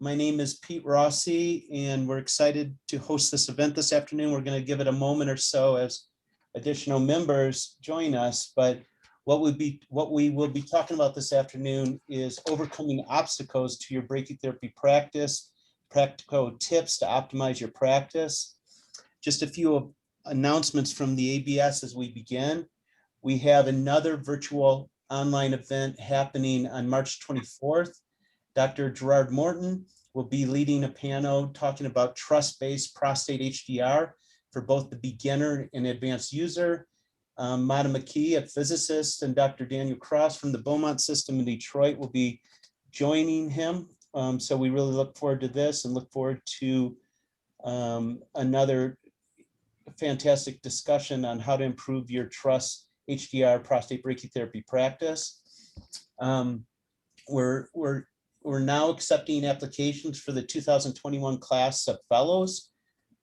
My name is Pete Rossi, and we're excited to host this event this afternoon. We're going to give it a moment or so as additional members join us. But what we will be talking about this afternoon is overcoming obstacles to your brachytherapy practice, practical tips to optimize your practice. Just a few announcements from the ABS as we begin. We have another virtual online event happening on March 24th. Dr. Gerard Morton will be leading a panel talking about trust-based prostate HDR for both the beginner and advanced user. Mata McKee, a physicist, and Dr. Daniel Cross from the Beaumont system in Detroit will be joining him. So we really look forward to this and look forward to another fantastic discussion on how to improve your trust HDR prostate brachytherapy practice. We're now accepting applications for the 2021 class of fellows.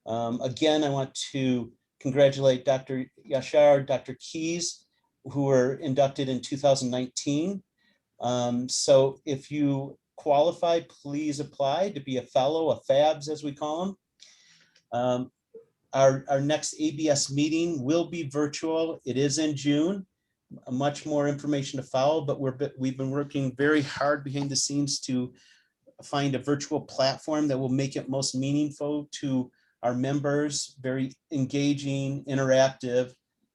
Again, I want to congratulate Dr. Yashar, Dr. Keys, who were inducted in 2019. So if you qualify, please apply to be a fellow, a FABS as we call them. Our next ABS meeting will be virtual. It is in June. Much more information to follow, but we've been working very hard behind the scenes to find a virtual platform that will make it most meaningful to our members, very engaging, interactive,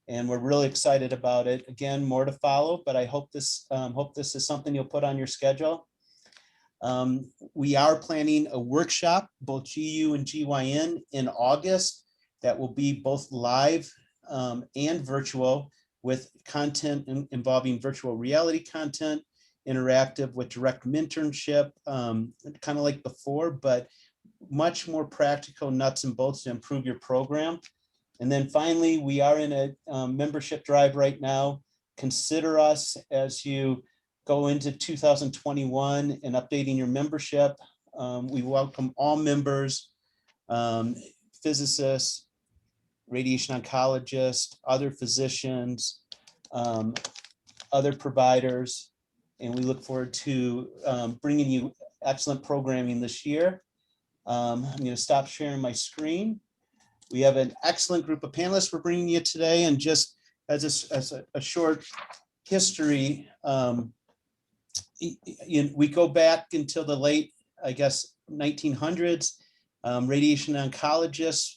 and we're really excited about it. Again, more to follow, but I hope this is something you'll put on your schedule. We are planning a workshop, both GU and GYN, in August that will be both live and virtual, with content involving virtual reality content, interactive with direct mentorship, kind of like before, but much more practical nuts and bolts to improve your program. And then finally, we are in a membership drive right now. Consider us as you go into 2021 and updating your membership. We welcome all members, physicists, radiation oncologists, other physicians, other providers, and we look forward to bringing you excellent programming this year. I'm going to stop sharing my screen. We have an excellent group of panelists we're bringing you today, and just as a short history, we go back until the late, I guess, 1900s. Radiation oncologists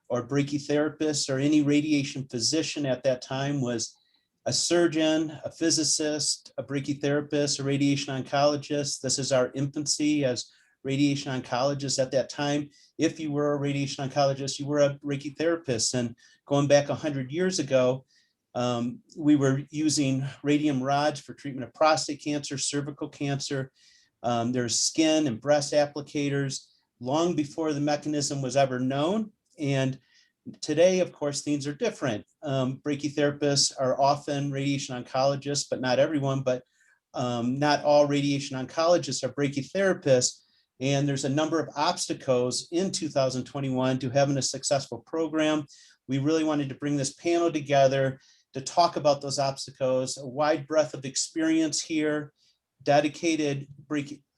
or brachytherapists or any radiation physician at that time was a surgeon, a physicist, a brachytherapist, a radiation oncologist. This is our infancy as radiation oncologists at that time. If you were a radiation oncologist, you were a brachytherapist. And going back 100 years ago, we were using radium rods for treatment of prostate cancer, cervical cancer. There's skin and breast applicators long before the mechanism was ever known. And today, of course, things are different. Brachytherapists are often radiation oncologists, but not everyone, but not all radiation oncologists are brachytherapists. And there's a number of obstacles in 2021 to having a successful program. We really wanted to bring this panel together to talk about those obstacles, a wide breadth of experience here, dedicated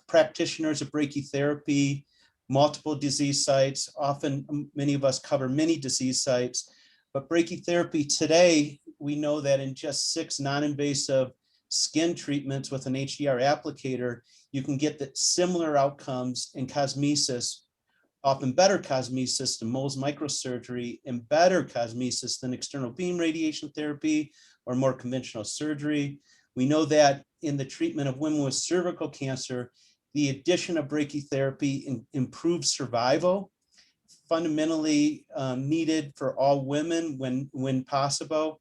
practitioners of brachytherapy, multiple disease sites. Often, many of us cover many disease sites, but brachytherapy today, we know that in just 6 non-invasive skin treatments with an HDR applicator, you can get the similar outcomes in cosmesis, often better cosmesis than Mohs microsurgery and better cosmesis than external beam radiation therapy or more conventional surgery. We know that in the treatment of women with cervical cancer, the addition of brachytherapy improves survival, fundamentally needed for all women when possible.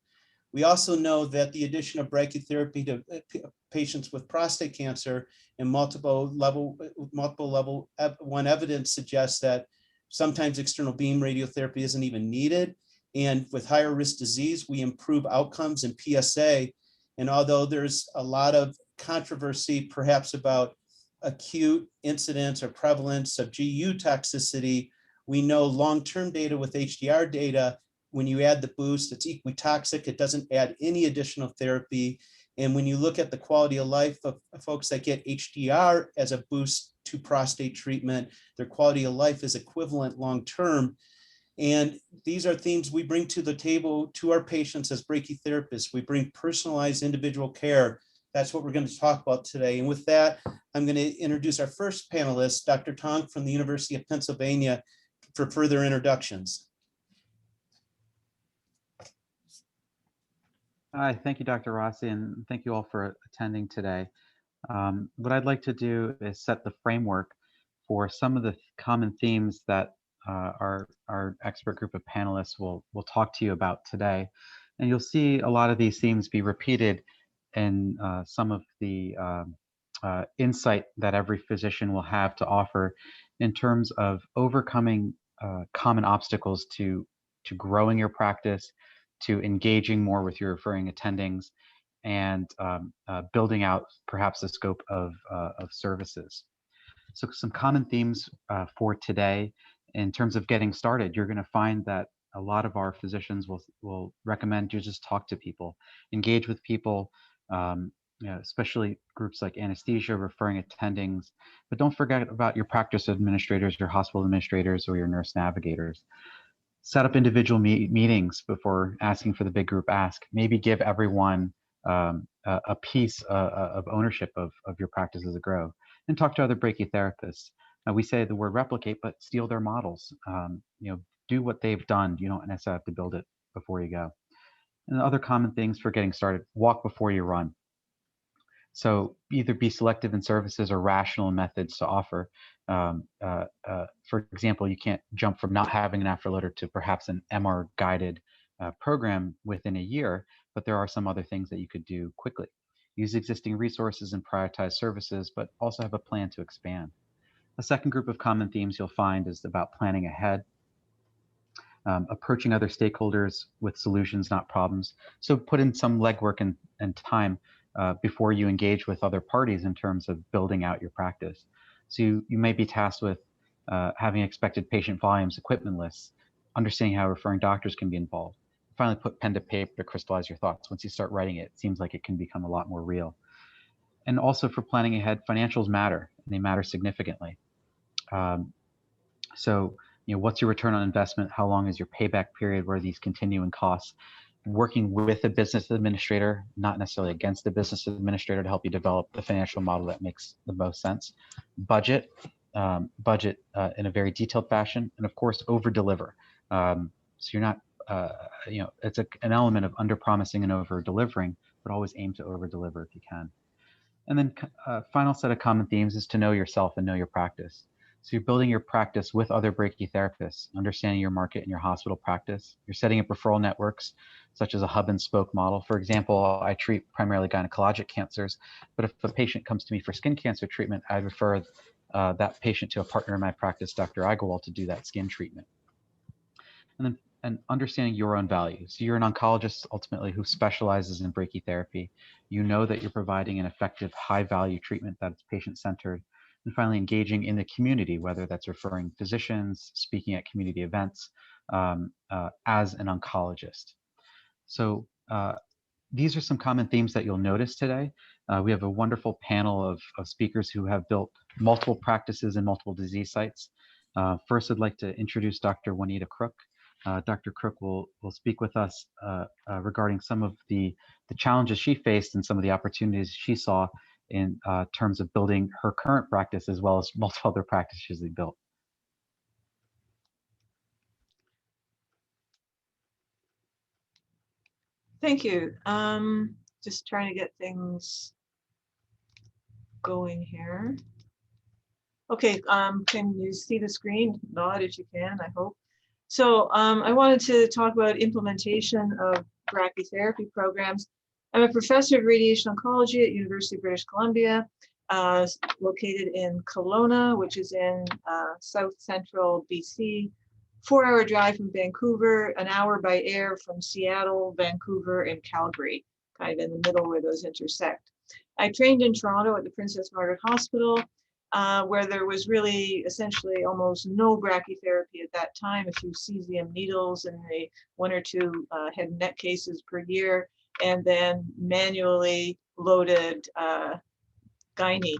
We also know that the addition of brachytherapy to patients with prostate cancer and multiple level 1 evidence suggests that sometimes external beam radiotherapy isn't even needed. And with higher risk disease, we improve outcomes in PSA. And although there's a lot of controversy perhaps about acute incidence or prevalence of GU toxicity, we know long-term data with HDR data, when you add the boost, it's equitoxic. It doesn't add any additional therapy. And when you look at the quality of life of folks that get HDR as a boost to prostate treatment. Their quality of life is equivalent long-term. And these are themes we bring to the table to our patients as brachytherapists. We bring personalized individual care. That's what we're going to talk about today. And with that, I'm going to introduce our first panelist, Dr. Taunk from the University of Pennsylvania, for further introductions. Hi, thank you, Dr. Rossi, and thank you all for attending today. What I'd like to do is set the framework for some of the common themes that our expert group of panelists will talk to you about today. And you'll see a lot of these themes be repeated in some of the insight that every physician will have to offer in terms of overcoming common obstacles to growing your practice, to engaging more with your referring attendings, and building out perhaps the scope of services. So some common themes for today in terms of getting started, you're going to find that a lot of our physicians will recommend you just talk to people, engage with people, especially groups like anesthesia, referring attendings, but don't forget about your practice administrators, your hospital administrators, or your nurse navigators. Set up individual meetings before asking for the big group ask. Maybe give everyone a piece of ownership of your practice as a grow, and talk to other brachytherapists. We say the word replicate, but steal their models. Do what they've done. You don't necessarily have to build it before you go. And other common things for getting started: walk before you run. So either be selective in services or rational in methods to offer. For example, you can't jump from not having an afterloader to perhaps an MR guided program within a year, but there are some other things that you could do quickly. Use existing resources and prioritize services, but also have a plan to expand. A second group of common themes you'll find is about planning ahead, approaching other stakeholders with solutions, not problems. So put in some legwork and time before you engage with other parties in terms of building out your practice. So you may be tasked with having expected patient volumes, equipment lists, understanding how referring doctors can be involved. Finally, put pen to paper to crystallize your thoughts. Once you start writing it, it seems like it can become a lot more real. And also for planning ahead, financials matter, and they matter significantly. So, what's your return on investment? How long is your payback period? Where are these continuing costs? Working with a business administrator, not necessarily against the business administrator, to help you develop the financial model that makes the most sense. Budget in a very detailed fashion, and of course, over deliver. So you're not, it's an element of under promising and over delivering, but always aim to over deliver if you can. And then final set of common themes is to know yourself and know your practice. So you're building your practice with other brachytherapists, understanding your market and your hospital practice. You're setting up referral networks, such as a hub and spoke model. For example, I treat primarily gynecologic cancers, but if a patient comes to me for skin cancer treatment, I'd refer that patient to a partner in my practice, Dr. Agarwal, to do that skin treatment. And understanding your own values. So you're an oncologist ultimately who specializes in brachytherapy. You know that you're providing an effective, high-value treatment that's patient-centered. And finally, engaging in the community, whether that's referring physicians, speaking at community events, as an oncologist. So these are some common themes that you'll notice today. We have a wonderful panel of speakers who have built multiple practices in multiple disease sites. First, I'd like to introduce Dr. Juanita Crook. Dr. Crook will speak with us regarding some of the challenges she faced and some of the opportunities she saw in terms of building her current practice, as well as multiple other practices she built. Thank you. Just trying to get things going here. Okay, can you see the screen? Nod if you can, I hope. So I wanted to talk about implementation of brachytherapy programs. I'm a professor of radiation oncology at University of British Columbia, located in Kelowna, which is in south central BC, 4-hour drive from Vancouver, an hour by air from Seattle, Vancouver, and Calgary, kind of in the middle where those intersect. I trained in Toronto at the Princess Margaret Hospital, where there was really essentially almost no brachytherapy at that time, a few cesium needles and 1 or 2 head and neck cases per year, and then manually loaded gynae.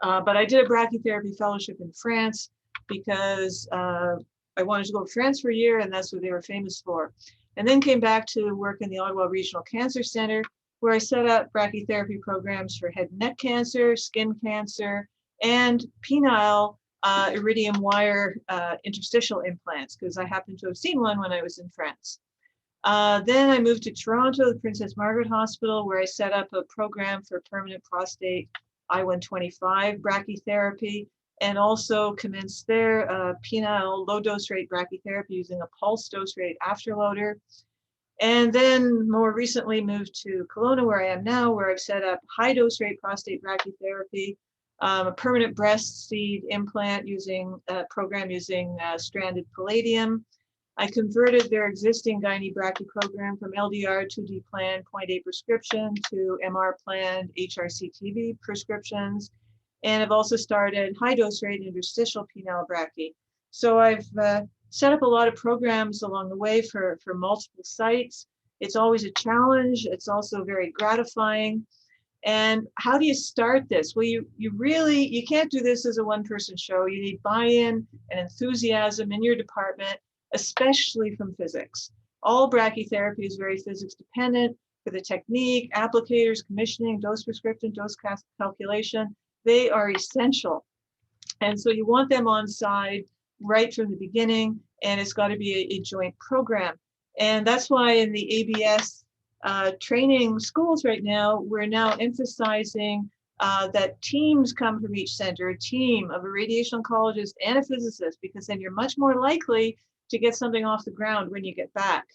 But I did a brachytherapy fellowship in France because I wanted to go to France for a year, and that's what they were famous for. And then came back to work in the Ottawa Regional Cancer Center, where I set up brachytherapy programs for head and neck cancer, skin cancer, and penile iridium wire interstitial implants, because I happened to have seen one when I was in France. Then I moved to Toronto, the Princess Margaret Hospital, where I set up a program for permanent prostate I-125 brachytherapy, and also commenced their penile low dose rate brachytherapy using a pulse dose rate afterloader. And then more recently moved to Kelowna, where I am now, where I've set up high dose rate prostate brachytherapy, a permanent breast seed implant using a program using stranded palladium. I converted their existing gynae brachy program from LDR 2D plan 0.8 prescription to MR planned HRCTV prescriptions. And I've also started high dose rate interstitial penile brachy. So I've set up a lot of programs along the way for multiple sites. It's always a challenge. It's also very gratifying. And how do you start this? Well, you can't do this as a one-person show. You need buy-in and enthusiasm in your department, especially from physics. All brachytherapy is very physics dependent for the technique, applicators, commissioning, dose prescription, dose calculation. They are essential. And so you want them on side right from the beginning, and it's got to be a joint program. And that's why in the ABS training schools right now, we're now emphasizing that teams come from each center, a team of a radiation oncologist and a physicist, because then you're much more likely to get something off the ground when you get back.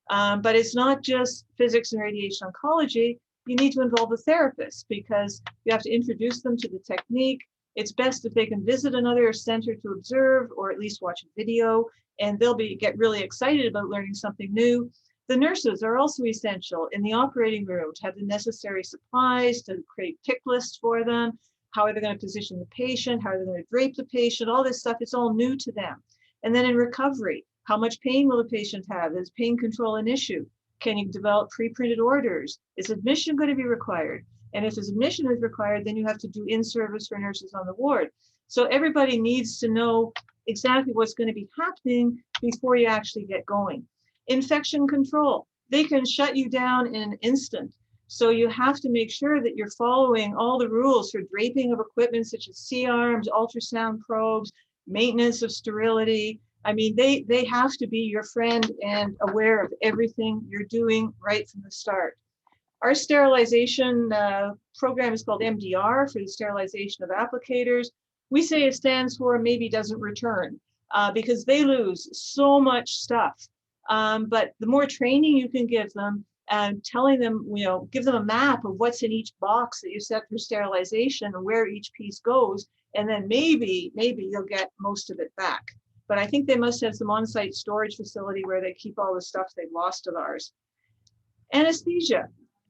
But it's not just physics and radiation oncology. You need to involve a therapist because you have to introduce them to the technique. It's best if they can visit another center to observe or at least watch a video, and they'll get really excited about learning something new. The nurses are also essential in the operating room to have the necessary supplies, to create pick lists for them. How are they going to position the patient? How are they going to drape the patient? All this stuff, it's all new to them. And then in recovery, how much pain will the patient have? Is pain control an issue? Can you develop pre-printed orders? Is admission going to be required? And if admission is required, then you have to do in-service for nurses on the ward. So everybody needs to know exactly what's going to be happening before you actually get going. Infection control, they can shut you down in an instant. So you have to make sure that you're following all the rules for draping of equipment such as C-arms, ultrasound probes, maintenance of sterility. I mean, they have to be your friend and aware of everything you're doing right from the start. Our sterilization program is called MDR, for the sterilization of applicators. We say it stands for maybe doesn't return because they lose so much stuff. But the more training you can give them and telling them, give them a map of what's in each box that you set for sterilization and where each piece goes, and then maybe you'll get most of it back. But I think they must have some on-site storage facility where they keep all the stuff they've lost of ours. Anesthesia,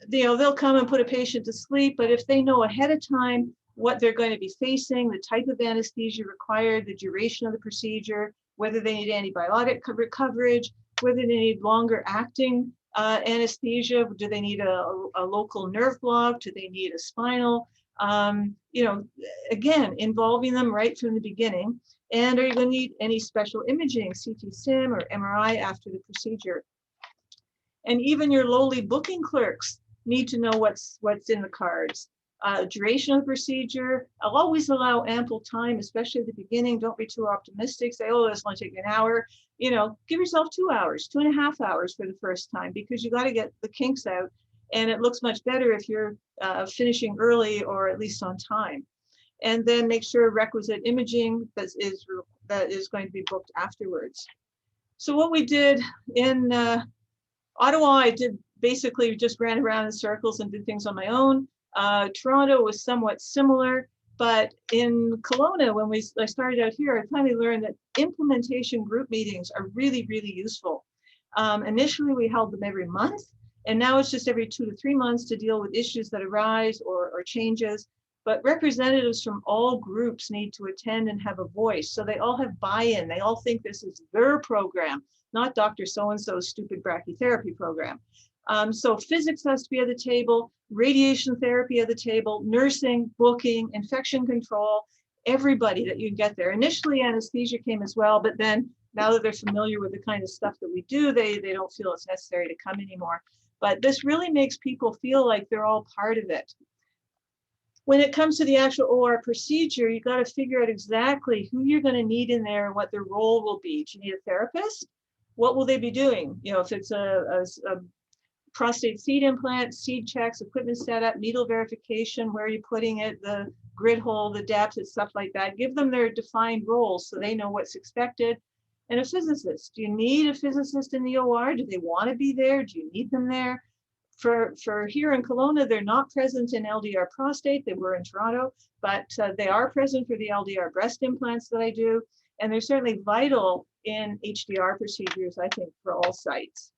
they'll come and put a patient to sleep, but if they know ahead of time what they're going to be facing, the type of anesthesia required, the duration of the procedure, whether they need antibiotic coverage, whether they need longer acting anesthesia, do they need a local nerve block, do they need a spinal, again, involving them right from the beginning. And are you going to need any special imaging, CT SIM or MRI after the procedure? And even your lowly booking clerks need to know what's in the cards. Duration of the procedure, I'll always allow ample time, especially at the beginning. Don't be too optimistic. Say, oh, this will take an hour. Give yourself 2 hours, 2.5 hours for the first time, because you got to get the kinks out. And it looks much better if you're finishing early or at least on time. And then make sure requisite imaging that is going to be booked afterwards. So what we did in Ottawa, I basically just ran around in circles and did things on my own. Toronto was somewhat similar, but in Kelowna, when I started out here, I finally learned that implementation group meetings are really, really useful. Initially, we held them every month, and now it's just every 2 to 3 months to deal with issues that arise or changes. But representatives from all groups need to attend and have a voice, so they all have buy-in. They all think this is their program, not Dr. So-and-so's stupid brachytherapy program. So physics has to be at the table, radiation therapy at the table, nursing, booking, infection control, everybody that you get there. Initially, anesthesia came as well, but then now that they're familiar with the kind of stuff that we do, they don't feel it's necessary to come anymore. But this really makes people feel like they're all part of it. When it comes to the actual OR procedure, you got to figure out exactly who you're going to need in there and what their role will be. Do you need a therapist? What will they be doing? You know, if it's a prostate seed implant, seed checks, equipment setup, needle verification, where are you putting it, the grid hole, the depth, and stuff like that. Give them their defined roles so they know what's expected. And a physicist. Do you need a physicist in the OR? Do they want to be there? Do you need them there? For here in Kelowna, they're not present in LDR prostate. They were in Toronto, but they are present for the LDR breast implants that I do. And they're certainly vital in HDR procedures, I think, for all sites.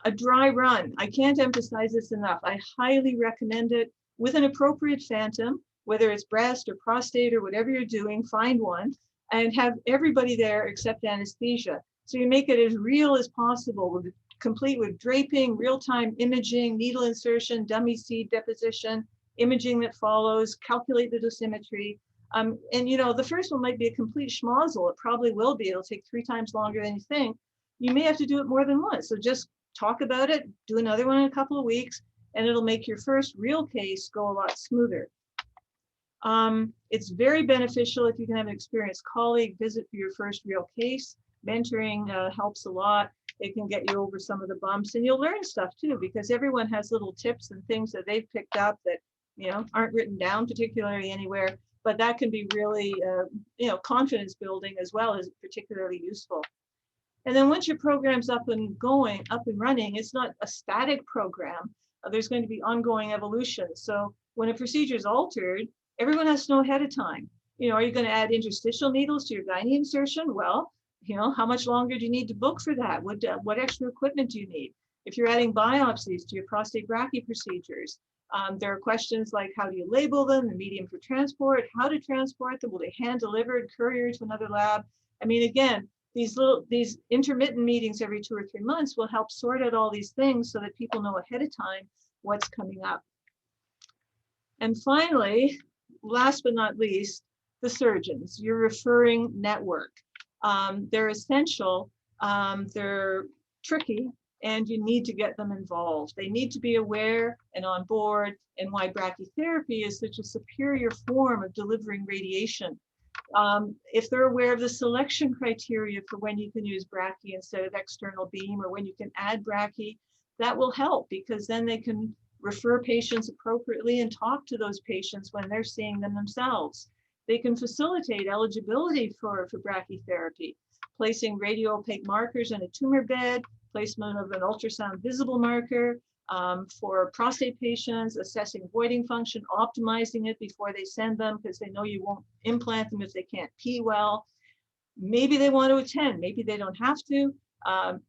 A dry run. I can't emphasize this enough. I highly recommend it with an appropriate phantom, whether it's breast or prostate or whatever you're doing, find one and have everybody there except anesthesia. So you make it as real as possible, complete with draping, real-time imaging, needle insertion, dummy seed deposition, imaging that follows, calculate the dosimetry. And you know, the first one might be a complete schmozzle. It probably will be. It'll take 3 times longer than you think. You may have to do it more than once. So just talk about it, do another one in a couple of weeks, and it'll make your first real case go a lot smoother. It's very beneficial if you can have an experienced colleague visit for your first real case. Mentoring helps a lot. It can get you over some of the bumps, and you'll learn stuff too, because everyone has little tips and things that they've picked up that, you know, aren't written down particularly anywhere, but that can be really, you know, confidence building as well as particularly useful. And then once your program's up and running, it's not a static program. There's going to be ongoing evolution. So when a procedure is altered, everyone has to know ahead of time. You know, are you going to add interstitial needles to your gynae insertion? Well, you know, how much longer do you need to book for that? What extra equipment do you need? If you're adding biopsies to your prostate brachy procedures, there are questions like how do you label them, the medium for transport, how to transport them, will they hand delivered, courier to another lab? I mean, again, these intermittent meetings every 2 or 3 months will help sort out all these things so that people know ahead of time what's coming up. And finally, last but not least, the surgeons, your referring network. They're essential, they're tricky, and you need to get them involved. They need to be aware and on board, and why brachytherapy is such a superior form of delivering radiation. If they're aware of the selection criteria for when you can use brachy instead of external beam, or when you can add brachy, that will help, because then they can refer patients appropriately and talk to those patients when they're seeing them themselves. They can facilitate eligibility for brachytherapy, placing radio-opaque markers in a tumor bed, placement of an ultrasound visible marker for prostate patients, assessing voiding function, optimizing it before they send them, because they know you won't implant them if they can't pee well. Maybe they want to attend, maybe they don't have to.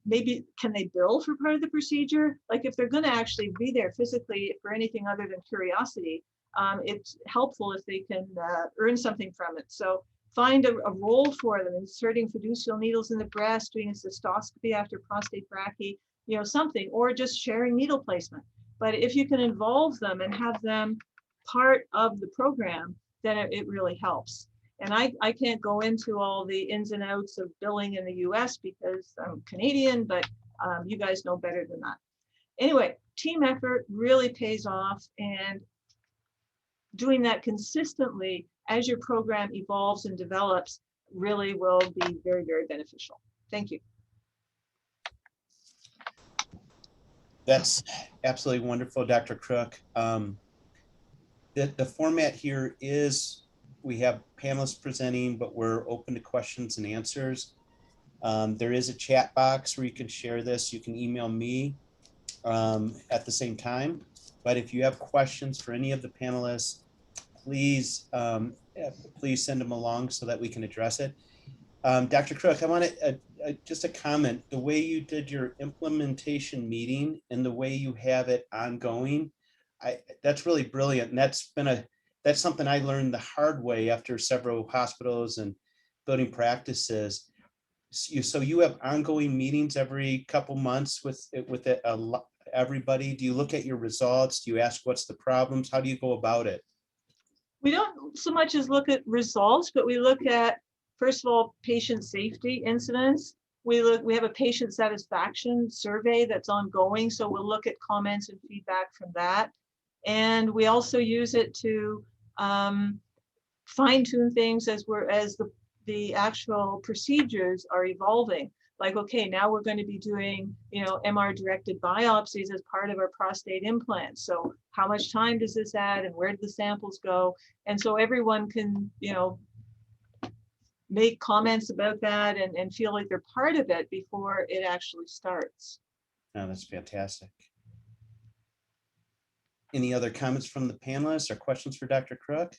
Maybe can they bill for part of the procedure? Like if they're going to actually be there physically for anything other than curiosity, it's helpful if they can earn something from it. So find a role for them, inserting fiducial needles in the breast, doing a cystoscopy after prostate brachy, you know, something, or just sharing needle placement. But if you can involve them and have them part of the program, then it really helps. And I can't go into all the ins and outs of billing in the US because I'm Canadian, but you guys know better than that. Anyway, team effort really pays off, and doing that consistently as your program evolves and develops really will be very, very beneficial. Thank you. That's absolutely wonderful, Dr. Crook. The format here is we have panelists presenting, but we're open to questions and answers. There is a chat box where you can share this. You can email me at the same time. But if you have questions for any of the panelists, please send them along so that we can address it. Dr. Crook, I want to just a comment. The way you did your implementation meeting and the way you have it ongoing, that's really brilliant. And that's something I learned the hard way after several hospitals and building practices. So you have ongoing meetings every couple months with everybody. Do you look at your results? Do you ask what's the problems? How do you go about it? We don't so much as look at results, but we look at, first of all, patient safety incidents. We have a patient satisfaction survey that's ongoing, so we'll look at comments and feedback from that. And we also use it to fine tune things as the actual procedures are evolving. Like, okay, now we're going to be doing, MR directed biopsies as part of our prostate implants. So how much time does this add, and where do the samples go? And so everyone can, make comments about that and feel like they're part of it before it actually starts. Oh, that's fantastic. Any other comments from the panelists or questions for Dr. Crook?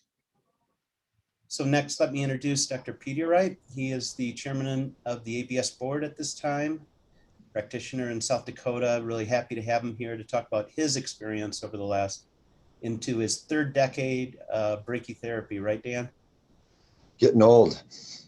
So next, let me introduce Dr. Petereit. He is the chairman of the ABS board at this time, practitioner in South Dakota. Really happy to have him here to talk about his experience over the last, into his third decade of brachytherapy, right, Dan? Getting old.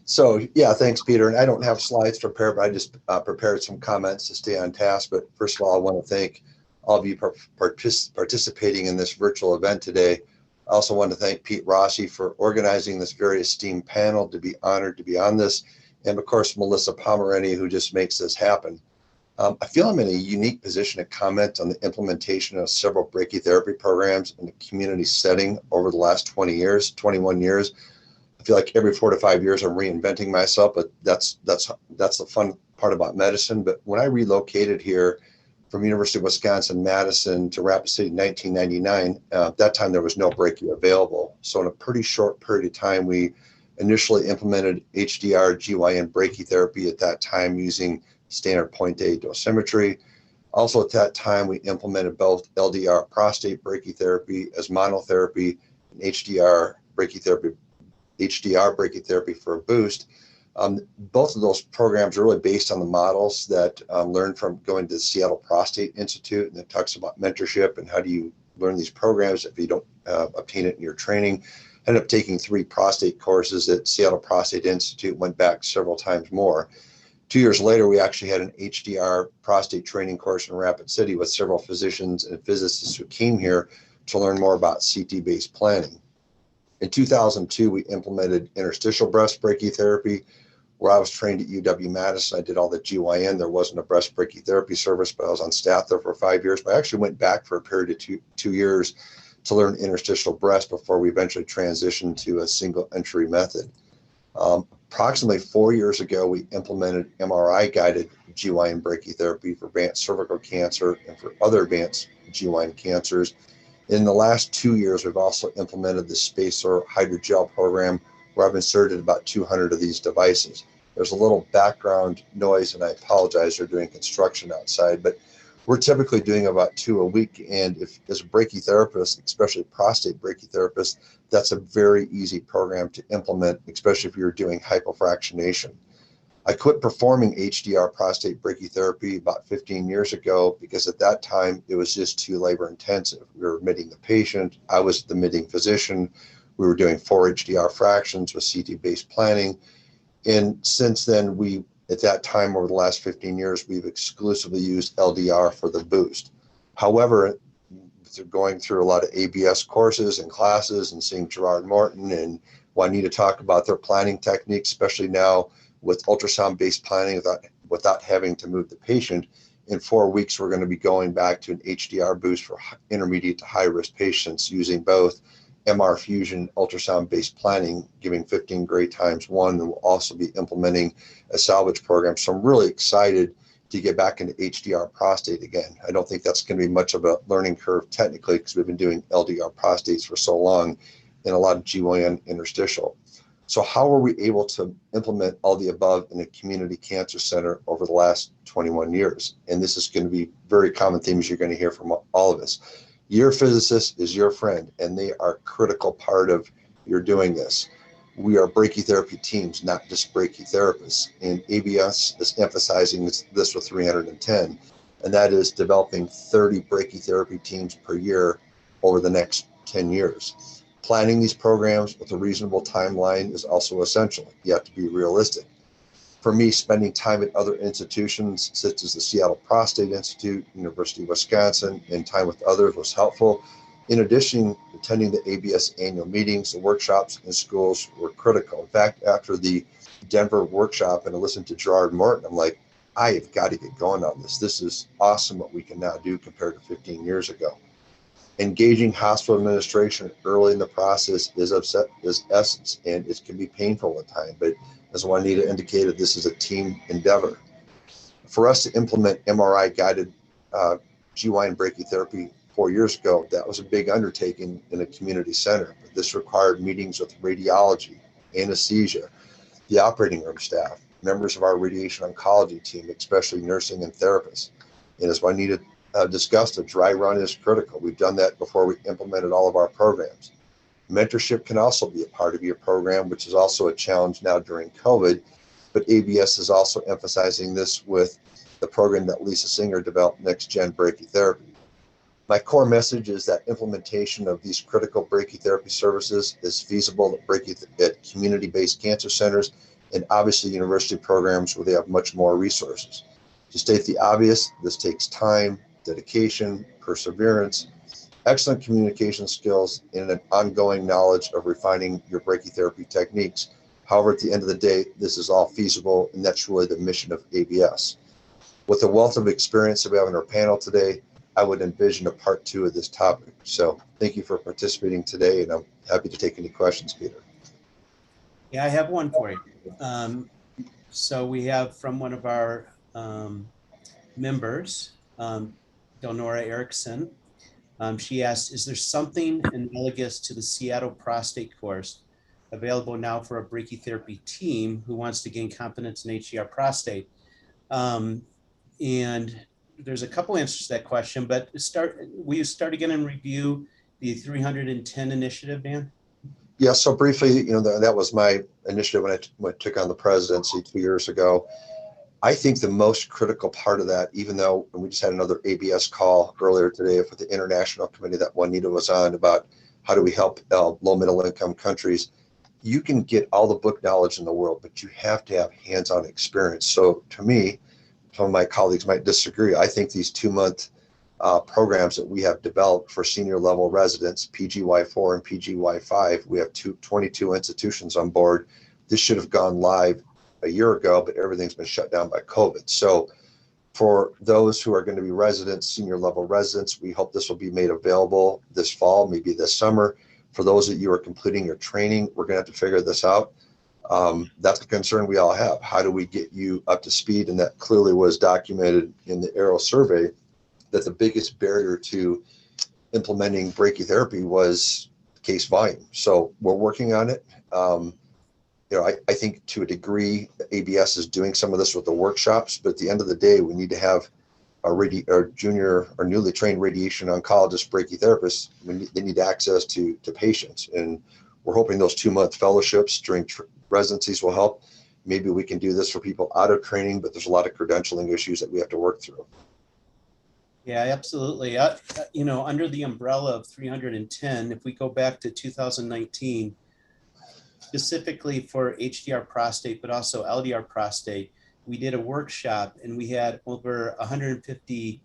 So yeah, thanks, Peter. And I don't have slides prepared, but I just prepared some comments to stay on task. But first of all, I want to thank all of you participating in this virtual event today. I also want to thank Pete Rossi for organizing this very esteemed panel, to be honored to be on this. And of course, Melissa Pomerani, who just makes this happen. I feel I'm in a unique position to comment on the implementation of several brachytherapy programs in the community setting over the last 21 years. I feel like every 4 to 5 years I'm reinventing myself, but that's the fun part about medicine. But when I relocated here from University of Wisconsin-Madison to Rapid City in 1999, at that time there was no brachy available. So in a pretty short period of time, we initially implemented HDR GYN brachytherapy at that time using standard point A dosimetry. Also at that time, we implemented both LDR prostate brachytherapy as monotherapy and HDR brachytherapy for a boost. Both of those programs are really based on the models that learned from going to the Seattle Prostate Institute, and it talks about mentorship and how do you learn these programs if you don't obtain it in your training. Ended up taking 3 prostate courses at Seattle Prostate Institute, went back several times more. 2 years later, we actually had an HDR prostate training course in Rapid City with several physicians and physicists who came here to learn more about CT-based planning. In 2002, we implemented interstitial breast brachytherapy, where I was trained at UW-Madison. I did all the GYN. There wasn't a breast brachytherapy service, but I was on staff there for 5 years. But I actually went back for a period of two years to learn interstitial breast before we eventually transitioned to a single entry method. Approximately 4 years ago, we implemented MRI-guided GYN brachytherapy for advanced cervical cancer and for other advanced GYN cancers. In the last 2 years, we've also implemented the spacer hydrogel program, where I've inserted about 200 of these devices. There's a little background noise, and I apologize, they're doing construction outside, but we're typically doing about 2 a week. And if as a brachytherapist, especially prostate brachytherapist, that's a very easy program to implement, especially if you're doing hypofractionation. I quit performing HDR prostate brachytherapy about 15 years ago because at that time it was just too labor intensive. We were admitting the patient, I was the admitting physician, we were doing 4 HDR fractions with CT-based planning. And since then, at that time, over the last 15 years, we've exclusively used LDR for the boost. However, going through a lot of ABS courses and classes and seeing Gerard Morton and Juanita talk about their planning techniques, especially now with ultrasound-based planning without having to move the patient, in 4 weeks, we're going to be going back to an HDR boost for intermediate to high-risk patients using both MR fusion ultrasound-based planning, giving 15 gray times 1, and we'll also be implementing a salvage program. So I'm really excited to get back into HDR prostate again. I don't think that's going to be much of a learning curve technically because we've been doing LDR prostates for so long in a lot of GYN interstitial. So how were we able to implement all the above in a community cancer center over the last 21 years? And this is going to be very common themes you're going to hear from all of us. Your physicist is your friend, and they are a critical part of your doing this. We are brachytherapy teams, not just brachytherapists. And ABS is emphasizing this with 310, and that is developing 30 brachytherapy teams per year over the next 10 years. Planning these programs with a reasonable timeline is also essential. You have to be realistic. For me, spending time at other institutions such as the Seattle Prostate Institute, University of Wisconsin, and time with others was helpful. In addition, attending the ABS annual meetings, the workshops in schools were critical. In fact, after the Denver workshop and I listened to Gerard Morton, I'm like, I have got to get going on this. This is awesome what we can now do compared to 15 years ago. Engaging hospital administration early in the process is essence, and it can be painful at times, but as Juanita indicated, this is a team endeavor. For us to implement MRI-guided GYN brachytherapy 4 years ago, that was a big undertaking in a community center. This required meetings with radiology, anesthesia, the operating room staff, members of our radiation oncology team, especially nursing and therapists. And as Juanita discussed, a dry run is critical. We've done that before we implemented all of our programs. Mentorship can also be a part of your program, which is also a challenge now during COVID, but ABS is also emphasizing this with the program that Lisa Singer developed, Next Gen Brachytherapy. My core message is that implementation of these critical brachytherapy services is feasible at community-based cancer centers and obviously university programs where they have much more resources. To state the obvious, this takes time, dedication, perseverance, excellent communication skills, and an ongoing knowledge of refining your brachytherapy techniques. However, at the end of the day, this is all feasible, and that's really the mission of ABS. With the wealth of experience that we have in our panel today, I would envision a part 2 of this topic. So thank you for participating today, and I'm happy to take any questions, Peter. Yeah, I have one for you. So we have from one of our members, Delnora Erickson. She asked, is there something analogous to the Seattle prostate course available now for a brachytherapy team who wants to gain confidence in HDR prostate? And there's a couple answers to that question, but will you start again and review the 310 initiative, Dan? Yeah, so briefly, that was my initiative when I took on the presidency 2 years ago. I think the most critical part of that, even though we just had another ABS call earlier today with the international committee that Juanita was on about how do we help low middle income countries, you can get all the book knowledge in the world, but you have to have hands-on experience. So to me, some of my colleagues might disagree. I think these 2-month programs that we have developed for senior level residents, PGY4 and PGY5, we have 22 institutions on board. This should have gone live a year ago, but everything's been shut down by COVID. So for those who are going to be residents, senior level residents, we hope this will be made available this fall, maybe this summer. For those of you who are completing your training, we're going to have to figure this out. That's a concern we all have. How do we get you up to speed? And that clearly was documented in the Aero survey, that the biggest barrier to implementing brachytherapy was case volume. So we're working on it. I think to a degree, ABS is doing some of this with the workshops, but at the end of the day, we need to have our junior or newly trained radiation oncologist brachytherapists. They need access to patients, and we're hoping those 2-month fellowships during residencies will help. Maybe we can do this for people out of training, but there's a lot of credentialing issues that we have to work through. Yeah, absolutely. Under the umbrella of 310, if we go back to 2019, specifically for HDR prostate, but also LDR prostate, we did a workshop and we had over 150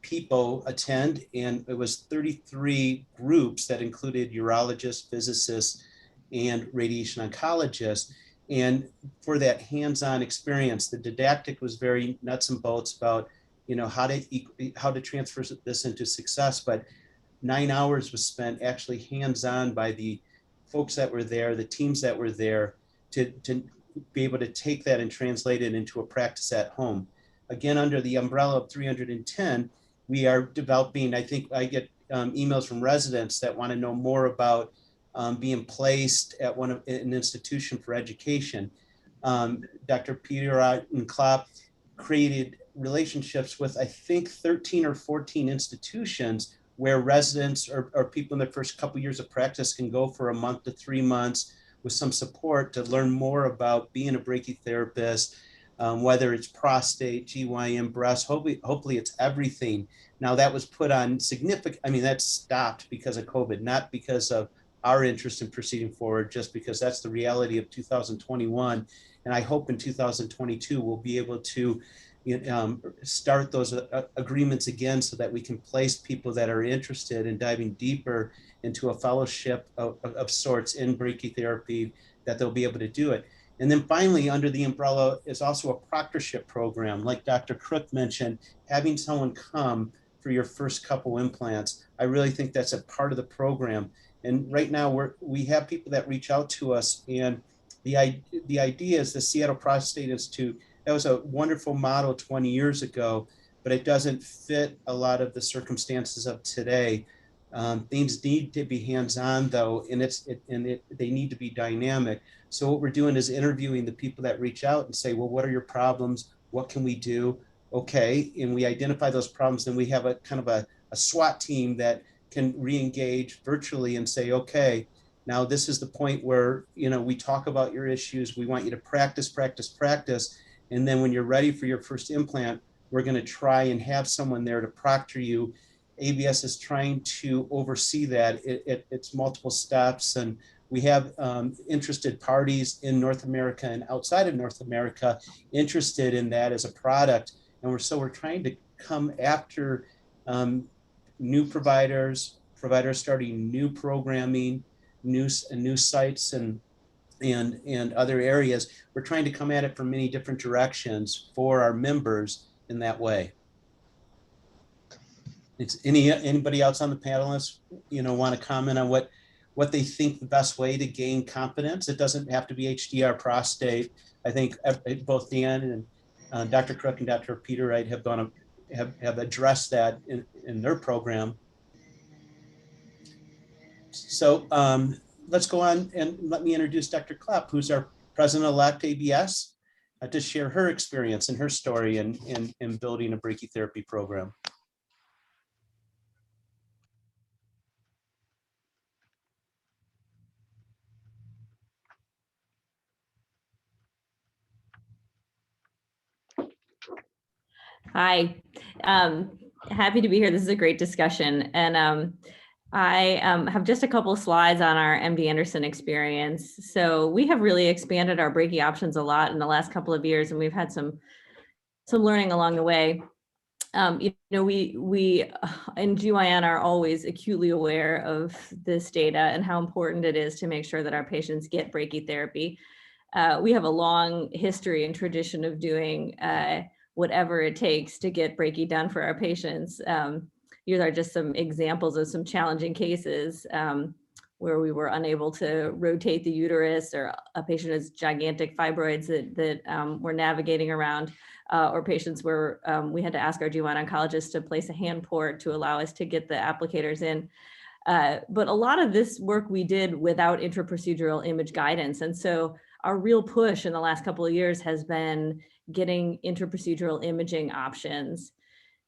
people attend, and it was 33 groups that included urologists, physicists, and radiation oncologists. And for that hands-on experience, the didactic was very nuts and bolts about how to transfer this into success. But 9 hours was spent actually hands-on by the folks that were there, the teams that were there, to be able to take that and translate it into a practice at home. Again, under the umbrella of 310, we are developing, I think I get emails from residents that want to know more about being placed at an institution for education. Dr. Petereit and Klopp created relationships with, I think, 13 or 14 institutions where residents or people in their first couple years of practice can go for a month to 3 months with some support to learn more about being a brachytherapist, whether it's prostate, GYN, breast, hopefully it's everything. Now that was put on that stopped because of COVID, not because of our interest in proceeding forward, just because that's the reality of 2021. And I hope in 2022, we'll be able to start those agreements again so that we can place people that are interested in diving deeper into a fellowship of sorts in brachytherapy, that they'll be able to do it. And then finally, under the umbrella is also a proctorship program. Like Dr. Crook mentioned, having someone come for your first couple implants, I really think that's a part of the program. And right now we have people that reach out to us, and the idea is the Seattle Prostate Institute. That was a wonderful model 20 years ago, but it doesn't fit a lot of the circumstances of today. Things need to be hands-on though, and they need to be dynamic. So what we're doing is interviewing the people that reach out and say, well, what are your problems? What can we do? Okay, and we identify those problems, then we have a kind of a SWAT team that can re-engage virtually and say, okay, now this is the point where, we talk about your issues. We want you to practice, practice, practice. And then when you're ready for your first implant, we're going to try and have someone there to proctor you. ABS is trying to oversee that. It's multiple steps, and we have interested parties in North America and outside of North America interested in that as a product. And we're trying to come after new providers starting new programming, new sites, and other areas. We're trying to come at it from many different directions for our members in that way. It's anybody else on the panelists, want to comment on what they think the best way to gain confidence? It doesn't have to be HDR prostate. I think both Dan and Dr. Crook and Dr. Petereit have addressed that in their program. So let's go on and let me introduce Dr. Klopp, who's our president-elect ABS, to share her experience and her story in building a brachytherapy program. Hi, happy to be here. This is a great discussion. And I have just a couple of slides on our MD Anderson experience. So we have really expanded our brachy options a lot in the last couple of years, and we've had some learning along the way. We in GYN are always acutely aware of this data and how important it is to make sure that our patients get brachytherapy. We have a long history and tradition of doing whatever it takes to get brachy done for our patients. These are just some examples of some challenging cases where we were unable to rotate the uterus, or a patient has gigantic fibroids that we're navigating around, or patients where we had to ask our GYN oncologist to place a hand port to allow us to get the applicators in. But a lot of this work we did without intraprocedural image guidance. And so our real push in the last couple of years has been getting intraprocedural imaging options.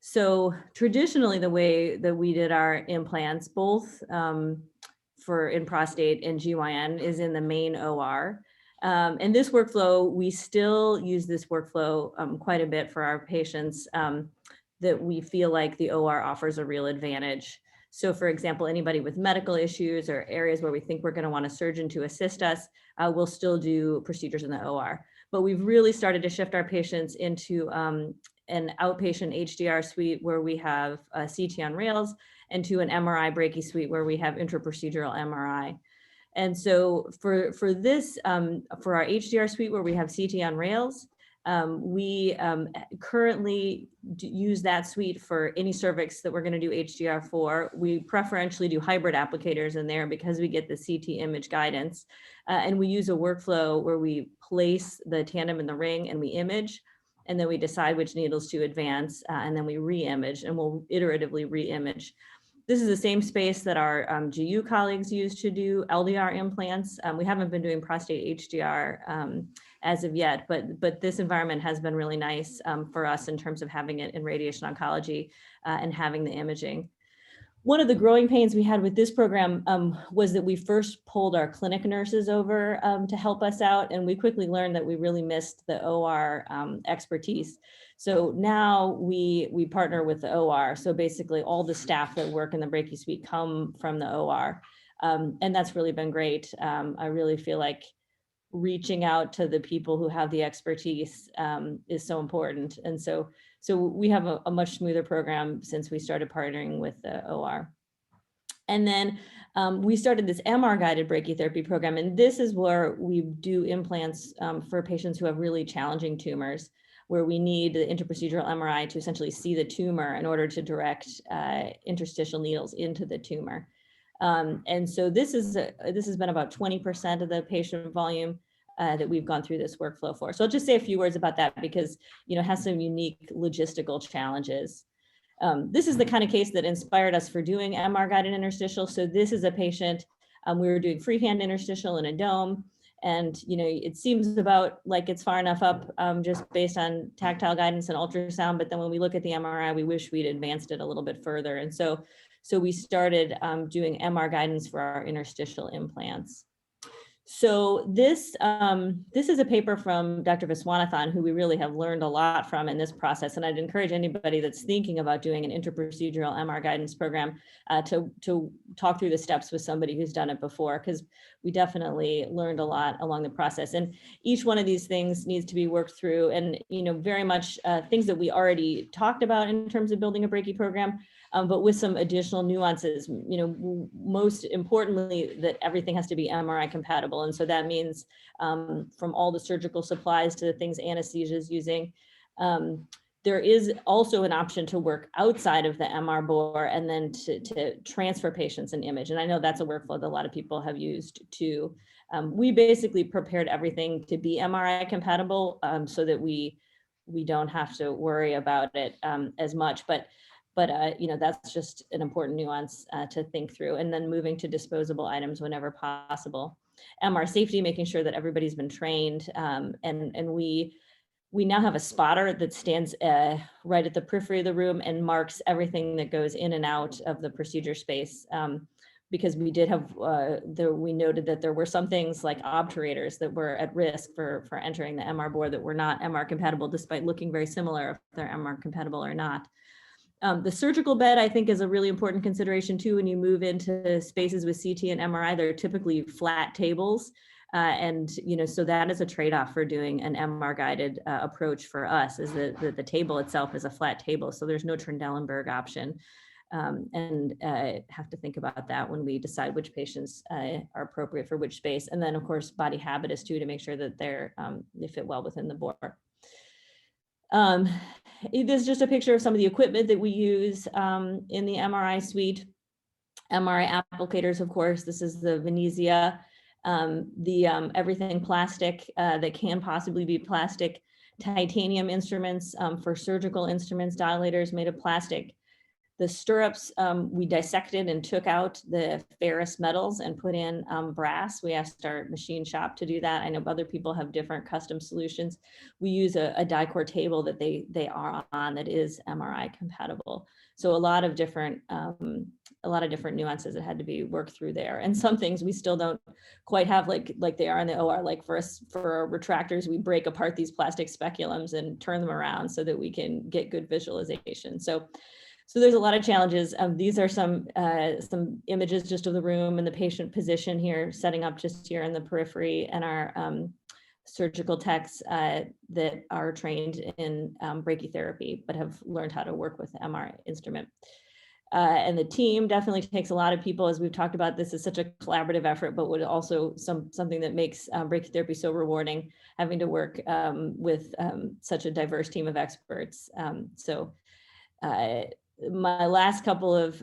So traditionally, the way that we did our implants, both for in prostate and GYN, is in the main OR. And this workflow, we still use this workflow quite a bit for our patients that we feel like the OR offers a real advantage. So for example, anybody with medical issues or areas where we think we're going to want a surgeon to assist us, we'll still do procedures in the OR. But we've really started to shift our patients into an outpatient HDR suite where we have CT on rails, and to an MRI brachy suite where we have intraprocedural MRI. And so for this, for our HDR suite where we have CT on rails, we currently use that suite for any cervix that we're going to do HDR for. We preferentially do hybrid applicators in there because we get the CT image guidance. And we use a workflow where we place the tandem in the ring and we image, and then we decide which needles to advance, and then we re-image, and we'll iteratively re-image. This is the same space that our GU colleagues use to do LDR implants. We haven't been doing prostate HDR as of yet, but this environment has been really nice for us in terms of having it in radiation oncology and having the imaging. One of the growing pains we had with this program was that we first pulled our clinic nurses over to help us out, and we quickly learned that we really missed the OR expertise. So now we partner with the OR. So basically all the staff that work in the brachy suite come from the OR. And that's really been great. I really feel like reaching out to the people who have the expertise is so important. And so we have a much smoother program since we started partnering with the OR. And then we started this MR guided brachytherapy program. And this is where we do implants for patients who have really challenging tumors, where we need the interprocedural MRI to essentially see the tumor in order to direct interstitial needles into the tumor. And so this has been about 20% of the patient volume that we've gone through this workflow for. So I'll just say a few words about that because, you know, it has some unique logistical challenges. This is the kind of case that inspired us for doing MR guided interstitial. So this is a patient, we were doing freehand interstitial in a dome. And, you know, it seems about like it's far enough up just based on tactile guidance and ultrasound. But then when we look at the MRI, we wish we'd advanced it a little bit further. And so we started doing MR guidance for our interstitial implants. So this is a paper from Dr. Viswanathan, who we really have learned a lot from in this process. And I'd encourage anybody that's thinking about doing an interprocedural MR guidance program to talk through the steps with somebody who's done it before, because we definitely learned a lot along the process. And each one of these things needs to be worked through, and, you know, very much things that we already talked about in terms of building a brachy program, but with some additional nuances. You know, most importantly, that everything has to be MRI compatible. And so that means from all the surgical supplies to the things anesthesia is using. There is also an option to work outside of the MR bore and then to transfer patients an image. And I know that's a workflow that a lot of people have used too. We basically prepared everything to be MRI compatible so that we don't have to worry about it as much. But you know, that's just an important nuance to think through. And then moving to disposable items whenever possible. MR safety, making sure that everybody's been trained. And we now have a spotter that stands right at the periphery of the room and marks everything that goes in and out of the procedure space. Because we did have, we noted that there were some things like obturators that were at risk for entering the MR board that were not MR compatible, despite looking very similar if they're MR compatible or not. The surgical bed, I think, is a really important consideration too. When you move into spaces with CT and MRI, they're typically flat tables. And, you know, so that is a trade-off for doing an MR guided approach for us, is that the table itself is a flat table. So there's no Trendelenburg option. And have to think about that when we decide which patients are appropriate for which space. And then, of course, body habitus too, to make sure that they fit well within the bore. This is just a picture of some of the equipment that we use in the MRI suite. MRI applicators, of course. This is the Venezia, everything plastic that can possibly be plastic, titanium instruments for surgical instruments, dilators made of plastic. The stirrups, we dissected and took out the ferrous metals and put in brass. We asked our machine shop to do that. I know other people have different custom solutions. We use a DICOR table that they are on that is MRI compatible. So a lot of different nuances that had to be worked through there. And some things we still don't quite have like they are in the OR. Like for our retractors, we break apart these plastic speculums and turn them around so that we can get good visualization. So there's a lot of challenges. These are some images just of the room and the patient position here, setting up just here in the periphery, and our surgical techs that are trained in brachytherapy, but have learned how to work with the MR instrument. And the team definitely takes a lot of people. As we've talked about, this is such a collaborative effort, but would also something that makes brachytherapy so rewarding, having to work with such a diverse team of experts. My last couple of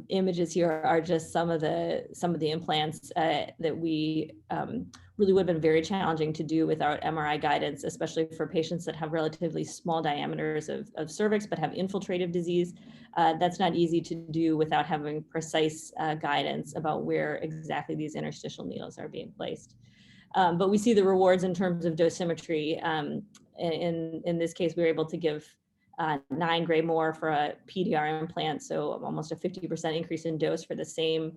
images here are just some of the implants that we really would have been very challenging to do without MRI guidance, especially for patients that have relatively small diameters of cervix but have infiltrative disease. That's not easy to do without having precise guidance about where exactly these interstitial needles are being placed. But we see the rewards in terms of dosimetry. In this case, we were able to give 9 gray more for a PDR implant, so almost a 50% increase in dose for the same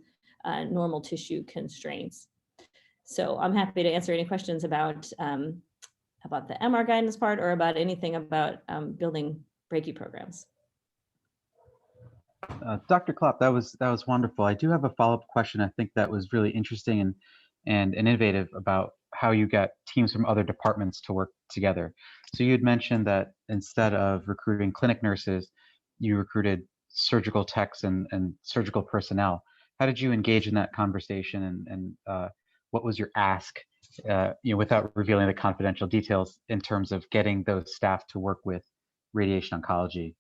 normal tissue constraints. So I'm happy to answer any questions about the MR guidance part or about anything about building brachy programs. Dr. Klopp, that was wonderful. I do have a follow-up question. I think that was really interesting and innovative about how you got teams from other departments to work together. So you had mentioned that instead of recruiting clinic nurses, you recruited surgical techs and surgical personnel. How did you engage in that conversation, and what was your ask, without revealing the confidential details, in terms of getting those staff to work with radiation oncology?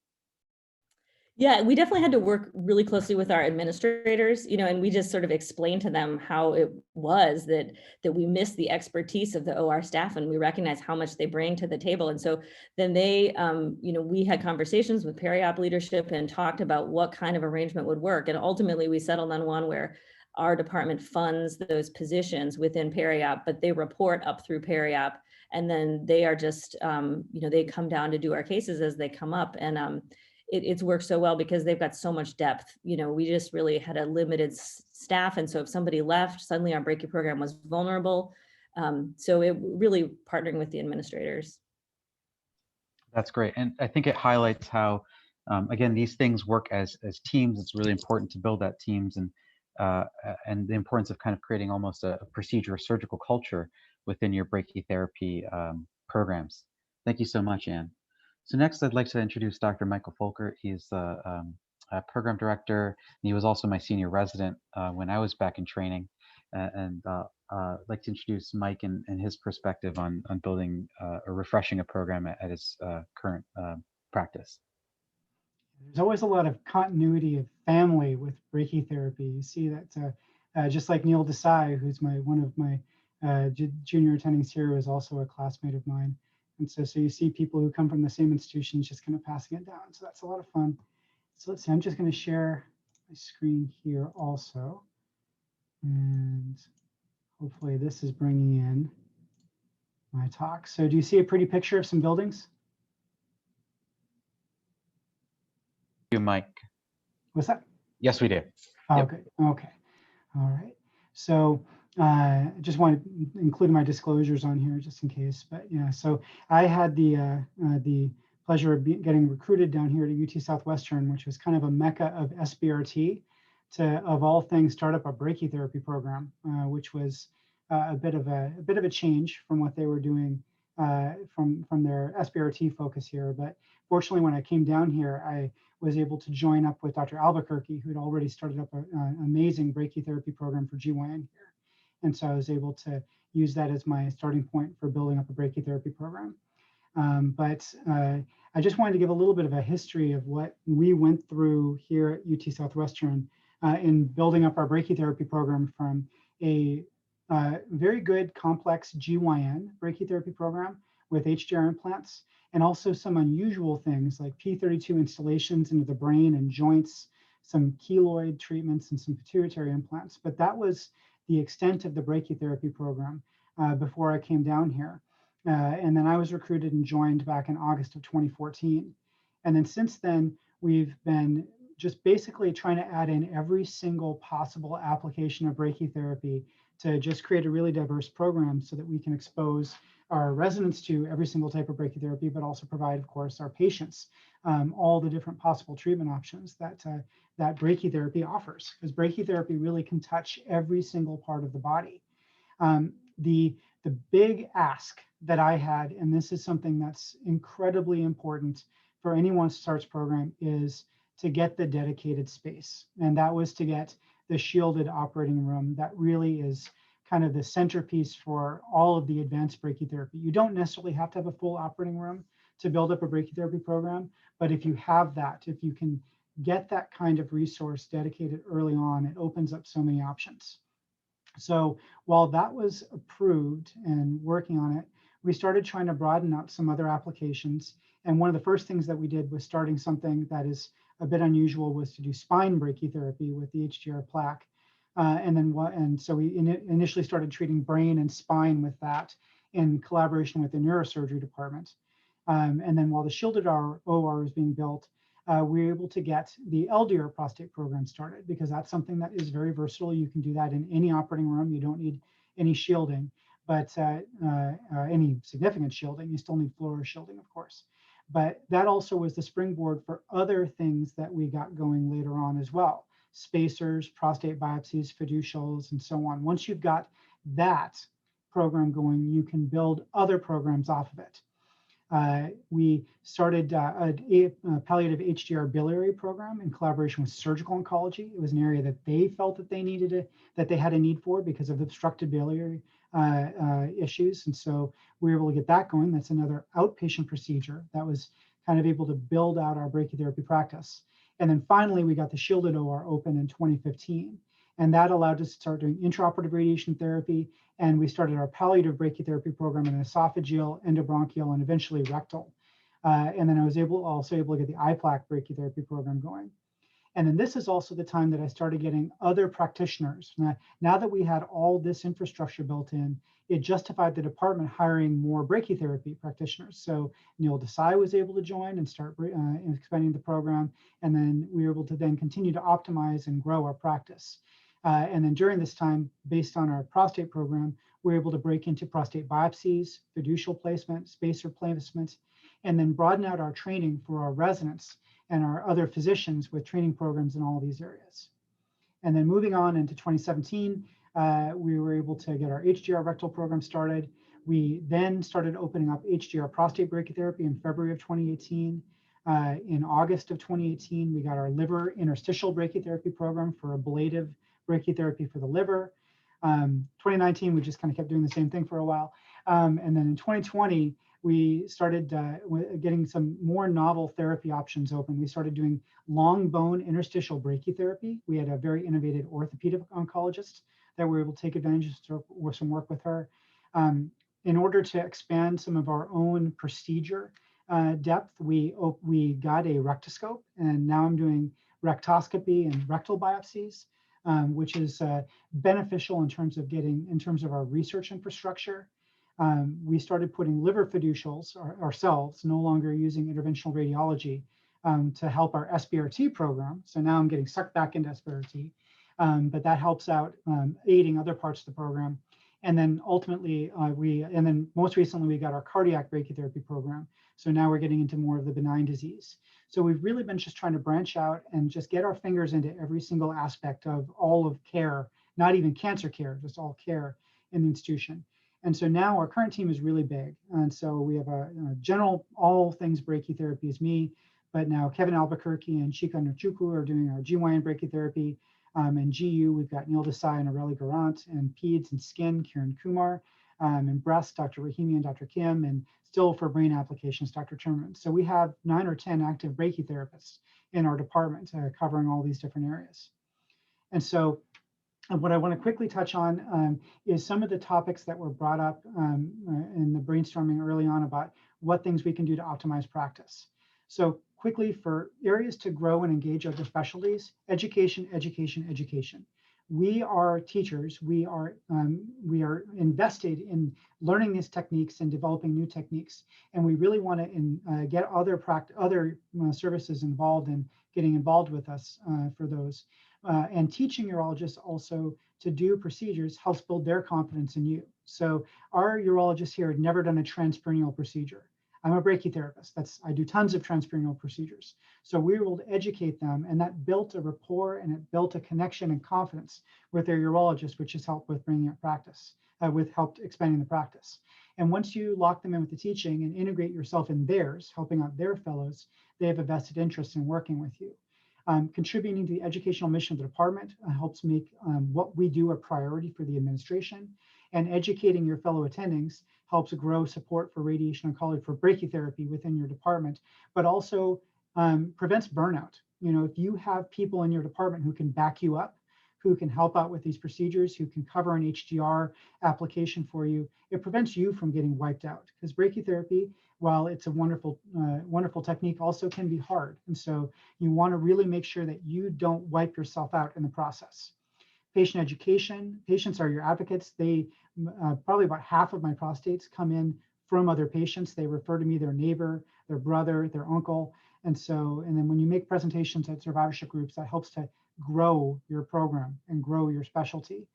Yeah, we definitely had to work really closely with our administrators, and we just sort of explained to them how it was that we missed the expertise of the OR staff, and we recognize how much they bring to the table. And so then they, we had conversations with peri-op leadership and talked about what kind of arrangement would work. And ultimately we settled on one where our department funds those positions within peri-op, but they report up through peri-op, and then they are just, they come down to do our cases as they come up. And it's worked so well because they've got so much depth. We just really had a limited staff. And so if somebody left, suddenly our brachy program was vulnerable. So it really partnering with the administrators. That's great. And I think it highlights how, again, these things work as teams. It's really important to build that teams, and the importance of kind of creating almost a procedure, a surgical culture within your brachytherapy programs. Thank you so much, Anne. So next, I'd like to introduce Dr. Michael Folkert. He's a program director, and he was also my senior resident when I was back in training. I'd like to introduce Mike and his perspective on building or refreshing a program at his current practice. There's always a lot of continuity of family with brachytherapy. You see that just like Neil Desai, who's one of my junior attendings here, was also a classmate of mine. And so you see people who come from the same institutions just kind of passing it down. So that's a lot of fun. So let's see, I'm just going to share my screen here also. And hopefully this is bringing in my talk. So do you see a pretty picture of some buildings? You, Mike. What's that? Yes, we do. Oh, Yep. good. Okay. All right. So I just want to include my disclosures on here just in case. But yeah, so I had the pleasure of getting recruited down here to UT Southwestern, which was kind of a mecca of SBRT, to, of all things, start up a brachytherapy program, which was a bit of a change from what they were doing from their SBRT focus here. But fortunately, when I came down here, I was able to join up with Dr. Albuquerque, who had already started up an amazing brachytherapy program for GYN here. And so I was able to use that as my starting point for building up a brachytherapy program. But I just wanted to give a little bit of a history of what we went through here at UT Southwestern in building up our brachytherapy program from a very good complex GYN brachytherapy program with HDR implants, and also some unusual things like P32 installations into the brain and joints, some keloid treatments, and some pituitary implants. But that was the extent of the brachytherapy program before I came down here. And then I was recruited and joined back in August of 2014. And then since then, we've been just basically trying to add in every single possible application of brachytherapy to just create a really diverse program so that we can expose our residents to every single type of brachytherapy, but also provide, of course, our patients all the different possible treatment options that that brachytherapy offers, because brachytherapy really can touch every single part of the body. The big ask that I had, and this is something that's incredibly important for anyone who starts program, is to get the dedicated space. And that was to get the shielded operating room that really is kind of the centerpiece for all of the advanced brachytherapy. You don't necessarily have to have a full operating room to build up a brachytherapy program, but if you have that, if you can get that kind of resource dedicated early on, it opens up so many options. So while that was approved and working on it, we started trying to broaden out some other applications. And one of the first things that we did was starting something that is a bit unusual, was to do spine brachytherapy with the HDR plaque. And so we initially started treating brain and spine with that in collaboration with the neurosurgery department. And then while the shielded OR was being built, we were able to get the LDR prostate program started, because that's something that is very versatile. You can do that in any operating room. You don't need any shielding, but any significant shielding. You still need fluoro shielding, of course. But that also was the springboard for other things that we got going later on as well. Spacers, prostate biopsies, fiducials, and so on. Once you've got that program going, you can build other programs off of it. We started a palliative HDR biliary program in collaboration with surgical oncology. It was an area that they felt that they needed that they had a need for because of obstructed biliary issues. And so we were able to get that going. That's another outpatient procedure that was kind of able to build out our brachytherapy practice. And then finally, we got the shielded OR open in 2015. And that allowed us to start doing intraoperative radiation therapy. And we started our palliative brachytherapy program in esophageal, endobronchial, and eventually rectal. And then I was also able to get the IPLAC brachytherapy program going. And then this is also the time that I started getting other practitioners. Now that we had all this infrastructure built in, it justified the department hiring more brachytherapy practitioners. So Neil Desai was able to join and start expanding the program. And then we were able to then continue to optimize and grow our practice. And then during this time, based on our prostate program, we were able to break into prostate biopsies, fiducial placement, spacer placement, and then broaden out our training for our residents and our other physicians with training programs in all of these areas. And then moving on into 2017, we were able to get our HDR rectal program started. We then started opening up HDR prostate brachytherapy in February of 2018. In August of 2018, we got our liver interstitial brachytherapy program for ablative brachytherapy for the liver. 2019, we just kind of kept doing the same thing for a while. And then in 2020, we started getting some more novel therapy options open. We started doing long bone interstitial brachytherapy. We had a very innovative orthopedic oncologist that we were able to take advantage of some work with her. In order to expand some of our own procedure depth, we got a rectoscope, and now I'm doing rectoscopy and rectal biopsies. Which is beneficial in terms of our research infrastructure. We started putting liver fiducials ourselves, no longer using interventional radiology to help our SBRT program. So now I'm getting sucked back into SBRT, but that helps out aiding other parts of the program. And then ultimately, most recently, we got our cardiac brachytherapy program. So now we're getting into more of the benign disease. So we've really been just trying to branch out and just get our fingers into every single aspect of all of care, not even cancer care, just all care in the institution. And so now our current team is really big. And so we have a general, all things brachytherapy is me, but now Kevin Albuquerque and Chika Nochukwu are doing our GYN brachytherapy. And GU, we've got Neil Desai and Aurelie Garant, and Peds and Skin, Kiran Kumar, and Breast, Dr. Rahimi and Dr. Kim, and still for brain applications, Dr. Turman. So we have 9 or 10 active brachytherapists in our department covering all these different areas. And so what I want to quickly touch on is some of the topics that were brought up in the brainstorming early on about what things we can do to optimize practice. So quickly, for areas to grow and engage other specialties, education, education, education. We are teachers. We are invested in learning these techniques and developing new techniques, and we really want to get other services involved in getting involved with us for those. And teaching urologists also to do procedures helps build their confidence in you. So our urologists here had never done a transperineal procedure. I'm a brachytherapist. I do tons of transperineal procedures. So we were able to educate them, and that built a rapport and it built a connection and confidence with their urologist, which has helped with bringing up practice, helped expanding the practice. And once you lock them in with the teaching and integrate yourself in theirs, helping out their fellows, they have a vested interest in working with you. Contributing to the educational mission of the department helps make what we do a priority for the administration, and educating your fellow attendings helps grow support for radiation oncology, for brachytherapy within your department, but also prevents burnout. You know, if you have people in your department who can back you up, who can help out with these procedures, who can cover an HDR application for you, it prevents you from getting wiped out. Because brachytherapy, while it's a wonderful, wonderful technique, also can be hard. And so you want to really make sure that you don't wipe yourself out in the process. Patient education, patients are your advocates. They probably about half of my prostates come in from other patients. They refer to me their neighbor, their brother, their uncle. And then when you make presentations at survivorship groups, that helps to grow your program and grow your specialty.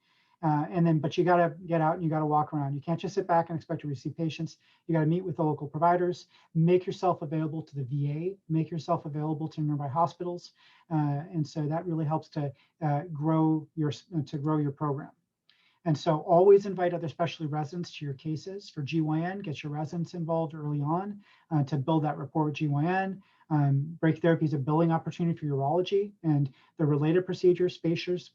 But you got to get out and you got to walk around. You can't just sit back and expect to receive patients. You got to meet with the local providers, make yourself available to the VA, make yourself available to nearby hospitals. And so that really helps to grow your program. And so always invite other specialty residents to your cases. For GYN, get your residents involved early on to build that rapport with GYN. Brachytherapy is a billing opportunity for urology, and the related procedures, spacers,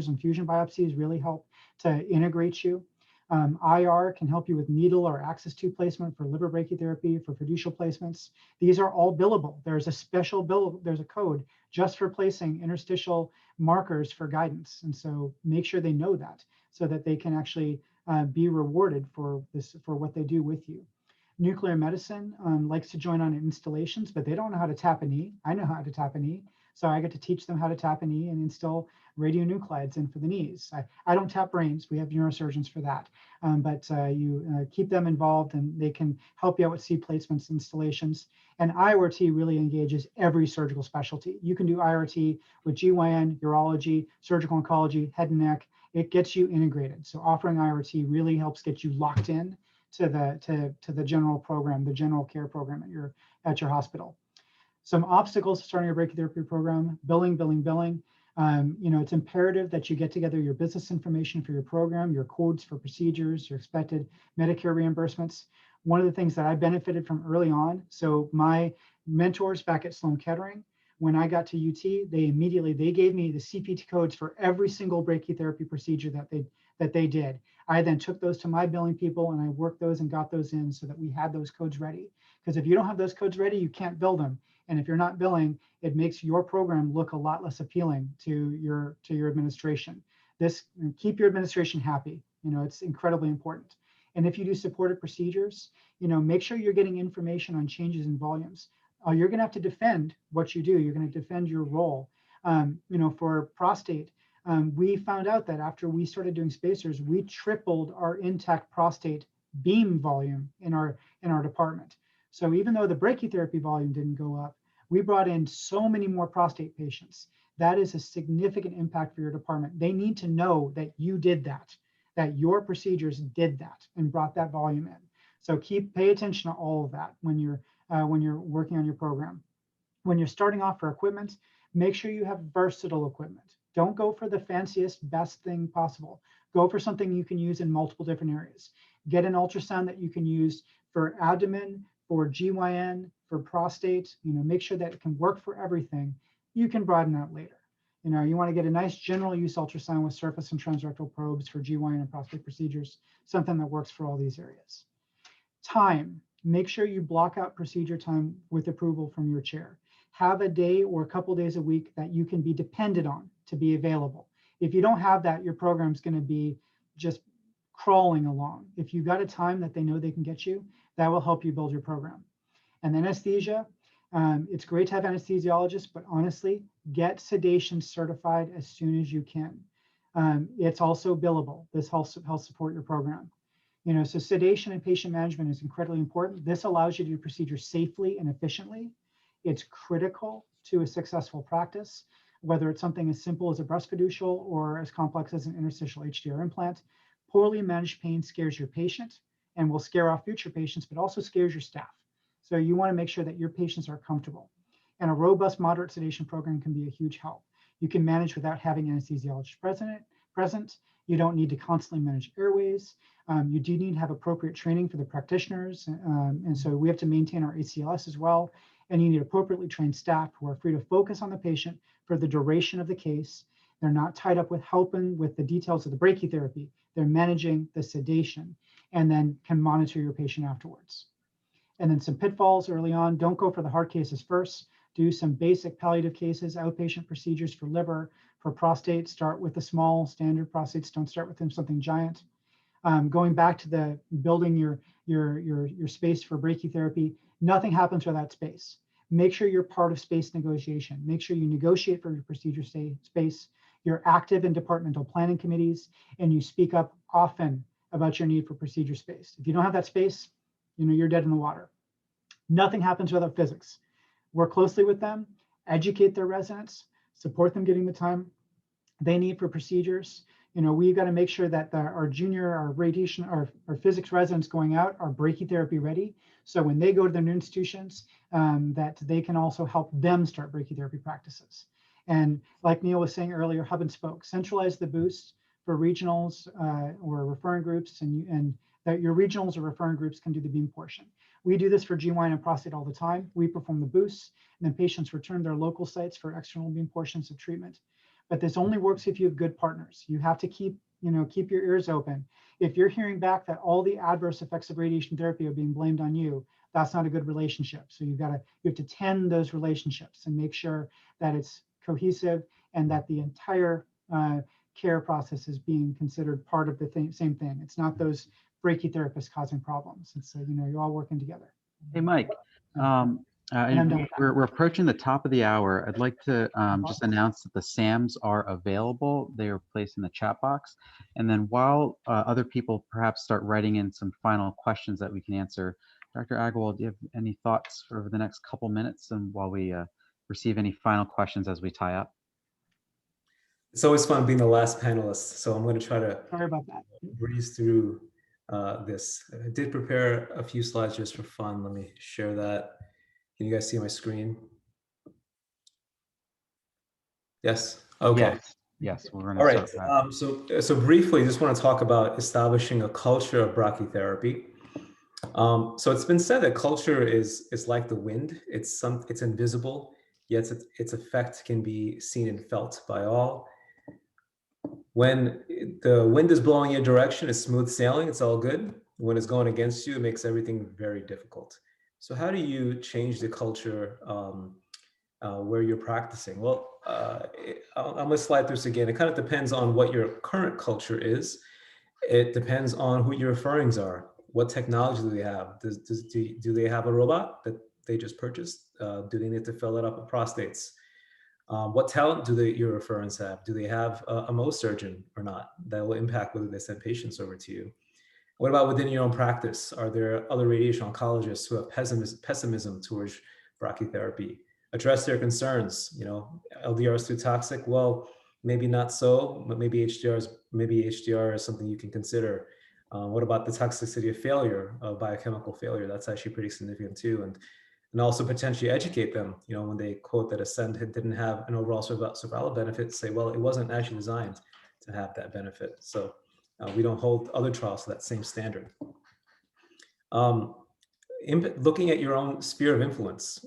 and fusion biopsies really help to integrate you. IR can help you with needle or access tube placement for liver brachytherapy, for fiducial placements. These are all billable. There's a special bill, there's a code just for placing interstitial markers for guidance. And so make sure they know that so that they can actually be rewarded for what they do with you. Nuclear medicine likes to join on installations, but they don't know how to tap a knee. I know how to tap a knee. So I get to teach them how to tap a knee and install radionuclides in for the knees. I don't tap brains. We have neurosurgeons for that. But you keep them involved and they can help you out with C placements, installations. And IRT really engages every surgical specialty. You can do IRT with GYN, urology, surgical oncology, head and neck. It gets you integrated. So offering IRT really helps get you locked in to the general program, the general care program at your hospital. Some obstacles to starting a brachytherapy program: billing. It's imperative that you get together your business information for your program, your codes for procedures, your expected Medicare reimbursements. One of the things that I benefited from early on, so my mentors back at Sloan Kettering, when I got to UT, they gave me the CPT codes for every single brachytherapy procedure that they did. I then took those to my billing people and I worked those and got those in so that we had those codes ready. Because if you don't have those codes ready, you can't bill them. And if you're not billing, it makes your program look a lot less appealing to your administration. Keep your administration happy. It's incredibly important. And if you do supported procedures, make sure you're getting information on changes in volumes. You're going to have to defend what you do. You're going to defend your role. For prostate, we found out that after we started doing spacers, we tripled our intact prostate beam volume in our department. So even though the brachytherapy volume didn't go up, we brought in so many more prostate patients. That is a significant impact for your department. They need to know that you did that your procedures did that and brought that volume in. So pay attention to all of that when you're working on your program. When you're starting off for equipment, make sure you have versatile equipment. Don't go for the fanciest, best thing possible. Go for something you can use in multiple different areas. Get an ultrasound that you can use for abdomen, for GYN, for prostate. Make sure that it can work for everything. You can broaden out later. You want to get a nice general use ultrasound with surface and transrectal probes for GYN and prostate procedures, something that works for all these areas. Time. Make sure you block out procedure time with approval from your chair. Have a day or a couple days a week that you can be depended on to be available. If you don't have that, your program's going to be just crawling along. If you got a time that they know they can get you, that will help you build your program. And anesthesia, it's great to have anesthesiologists, but honestly, get sedation certified as soon as you can. It's also billable. This helps support your program. So sedation and patient management is incredibly important. This allows you to do procedures safely and efficiently. It's critical to a successful practice, whether it's something as simple as a breast fiducial or as complex as an interstitial HDR implant. Poorly managed pain scares your patient and will scare off future patients, but also scares your staff. So you want to make sure that your patients are comfortable. And a robust moderate sedation program can be a huge help. You can manage without having anesthesiologists present. You don't need to constantly manage airways. You do need to have appropriate training for the practitioners. And so we have to maintain our ACLS as well. And you need appropriately trained staff who are free to focus on the patient for the duration of the case. They're not tied up with helping with the details of the brachytherapy. They're managing the sedation and then can monitor your patient afterwards. And then some pitfalls early on. Don't go for the hard cases first. Do some basic palliative cases, outpatient procedures for liver, for prostate. Start with the small standard prostates. Don't start with something giant. Going back to the building your space for brachytherapy, nothing happens without space. Make sure you're part of space negotiation. Make sure you negotiate for your procedure space. You're active in departmental planning committees, and you speak up often about your need for procedure space. If you don't have that space, you're dead in the water. Nothing happens without physics. Work closely with them, educate their residents, support them getting the time they need for procedures. we've got to make sure that our radiation, our physics residents going out are brachytherapy ready. So when they go to their new institutions, that they can also help them start brachytherapy practices. And like Neil was saying earlier, hub and spoke, centralize the boost for regionals or referring groups, and that your regionals or referring groups can do the beam portion. We do this for GYN and prostate all the time. We perform the boosts, and then patients return to their local sites for external beam portions of treatment. But this only works if you have good partners. You have to keep your ears open. If you're hearing back that all the adverse effects of radiation therapy are being blamed on you, that's not a good relationship. So you have to tend those relationships and make sure that it's cohesive and that the entire care process is being considered part of the same thing. It's not those brachytherapists causing problems. It's you're all working together. Hey, Mike. We're approaching the top of the hour. I'd like to just announce that the SAMs are available. They are placed in the chat box. And then while other people perhaps start writing in some final questions that we can answer, Dr. Agarwal, do you have any thoughts for the next couple minutes and while we receive any final questions as we tie up? It's always fun being the last panelist, so I'm going to try to breeze through this. I did prepare a few slides just for fun. Let me share that. Can you guys see my screen? Yes. Okay. Yes. We're going to. All right. So briefly, just want to talk about establishing a culture of brachytherapy. So it's been said that culture is like the wind. It's invisible, yet its effect can be seen and felt by all. When the wind is blowing your direction, it's smooth sailing, it's all good. When it's going against you, it makes everything very difficult. So how do you change the culture where you're practicing? Well, I'm gonna slide through this again. It kind of depends on what your current culture is. It depends on who your referrings are. What technology do they have? Do they have a robot that they just purchased? Do they need to fill it up with prostates? What talent do your referrents have? Do they have a Mohs surgeon or not? That will impact whether they send patients over to you. What about within your own practice? Are there other radiation oncologists who have pessimism towards brachytherapy? Address their concerns. LDR is too toxic. Well, maybe not so, but maybe HDR is something you can consider. What about the toxicity of failure, of biochemical failure? That's actually pretty significant too. And also potentially educate them, when they quote that Ascend didn't have an overall survival benefit, say, well, it wasn't actually designed to have that benefit. So we don't hold other trials to that same standard. Looking at your own sphere of influence,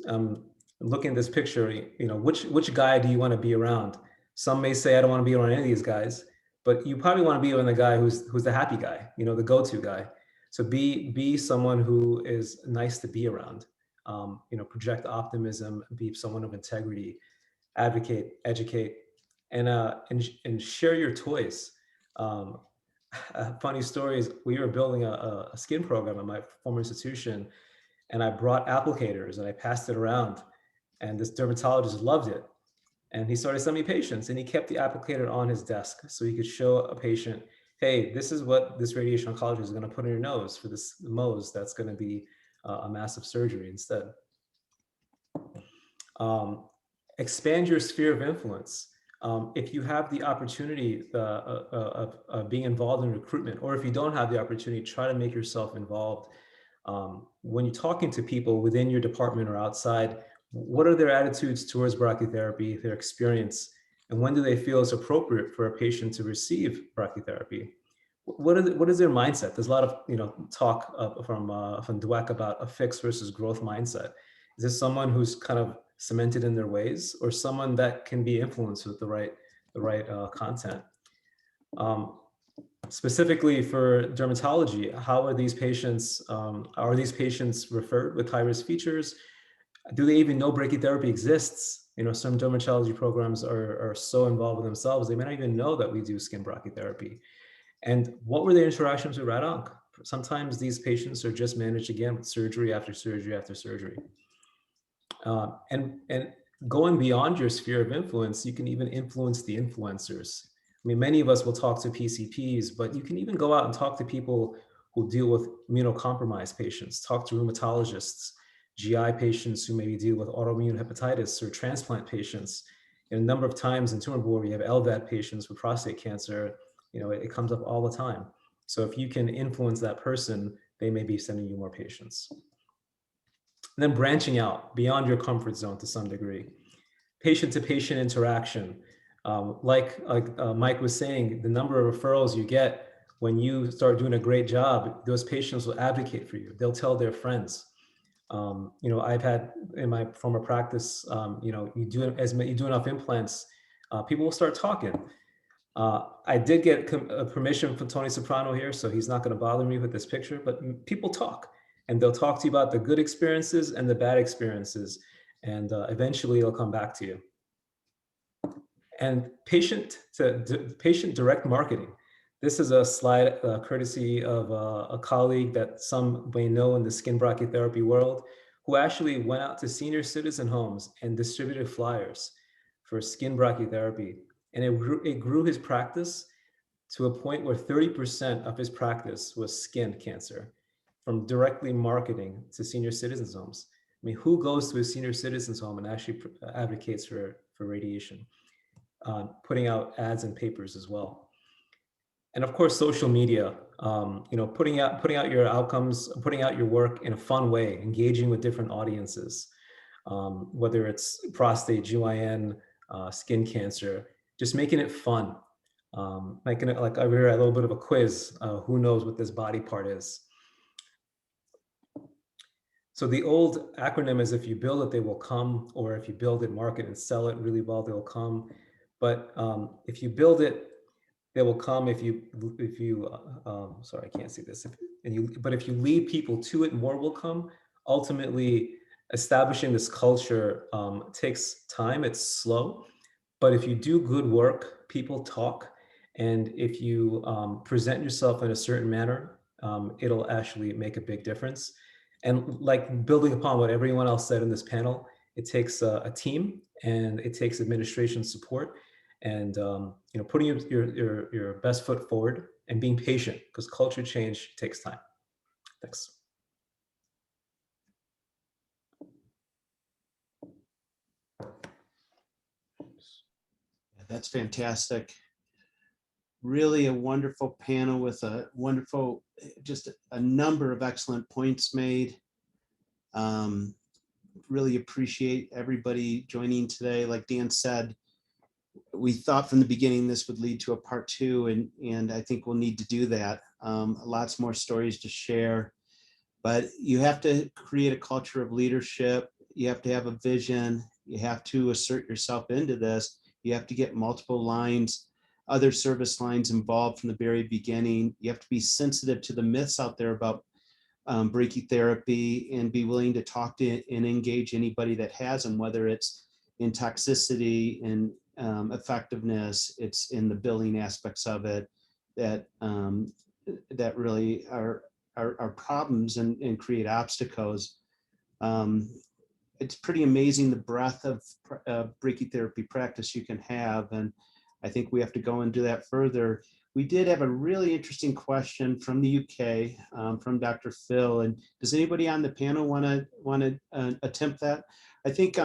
looking at this picture, which guy do you want to be around? Some may say, I don't want to be around any of these guys, but you probably want to be around the guy who's the happy guy, the go-to guy. So be someone who is nice to be around. Project optimism, be someone of integrity, advocate, educate, and share your toys. Funny story is we were building a skin program at my former institution, and I brought applicators and I passed it around, and this dermatologist loved it. And he started sending me patients, and he kept the applicator on his desk so he could show a patient, hey, this is what this radiation oncologist is going to put in your nose for this Mohs that's going to be a massive surgery instead. Expand your sphere of influence. If you have the opportunity of being involved in recruitment, or if you don't have the opportunity, try to make yourself involved. When you're talking to people within your department or outside, what are their attitudes towards brachytherapy, their experience, and when do they feel it's appropriate for a patient to receive brachytherapy? What is their mindset? There's a lot of talk from Dweck about a fixed versus growth mindset. Is this someone who's kind of cemented in their ways, or someone that can be influenced with the right content? Specifically for dermatology, how are these patients? Are these patients referred with high-risk features? Do they even know brachytherapy exists? Some dermatology programs are so involved with themselves, they may not even know that we do skin brachytherapy. And what were their interactions with rad-onc? Sometimes these patients are just managed again with surgery after surgery after surgery. And going beyond your sphere of influence, you can even influence the influencers. I mean, many of us will talk to PCPs, but you can even go out and talk to people who deal with immunocompromised patients, talk to rheumatologists, GI patients who maybe deal with autoimmune hepatitis, or transplant patients. And a number of times in tumor board, we have LVAD patients with prostate cancer, You know, it comes up all the time. So if you can influence that person, they may be sending you more patients. And then branching out beyond your comfort zone to some degree. Patient-to-patient interaction. Like Mike was saying, the number of referrals you get when you start doing a great job, those patients will advocate for you. They'll tell their friends. You know, I've had in my former practice, you know, you do enough implants, people will start talking. I did get permission from Tony Soprano here, so he's not going to bother me with this picture, but people talk, and they'll talk to you about the good experiences and the bad experiences, and eventually it'll come back to you. And patient direct marketing. This is a slide courtesy of a colleague that some may know in the skin brachytherapy world, who actually went out to senior citizen homes and distributed flyers for skin brachytherapy. And it grew his practice to a point where 30% of his practice was skin cancer from directly marketing to senior citizens homes. I mean, who goes to a senior citizens home and actually advocates for radiation? Putting out ads and papers as well. And of course, social media, you know, putting out your outcomes, putting out your work in a fun way, engaging with different audiences, whether it's prostate, GYN, skin cancer, just making it fun, making it like over here a little bit of a quiz. Who knows what this body part is? So the old acronym is if you build it, they will come, or if you build it, market and sell it really well, they will come. But if you build it, they will come. If you sorry, I can't see this. But if you lead people to it, more will come. Ultimately, establishing this culture takes time. It's slow, but if you do good work, people talk, and if you present yourself in a certain manner, it'll actually make a big difference. And like building upon what everyone else said in this panel, it takes a team, and it takes administration support. And you know, putting your best foot forward and being patient, because culture change takes time. Thanks. That's fantastic. Really a wonderful panel with a wonderful, just a number of excellent points made. Really appreciate everybody joining today. Like Dan said, we thought from the beginning this would lead to a part 2, and I think we'll need to do that. Lots more stories to share, but you have to create a culture of leadership. You have to have a vision. You have to assert yourself into this. You have to get multiple lines, other service lines involved from the very beginning. You have to be sensitive to the myths out there about brachytherapy, and be willing to talk to and engage anybody that has them, whether it's in toxicity and effectiveness, it's in the billing aspects of it that that really are problems and create obstacles. It's pretty amazing the breadth of brachytherapy practice you can have, and I think we have to go and do that further. We did have a really interesting question from the UK, from Dr. Phil. And does anybody on the panel want to attempt that? I think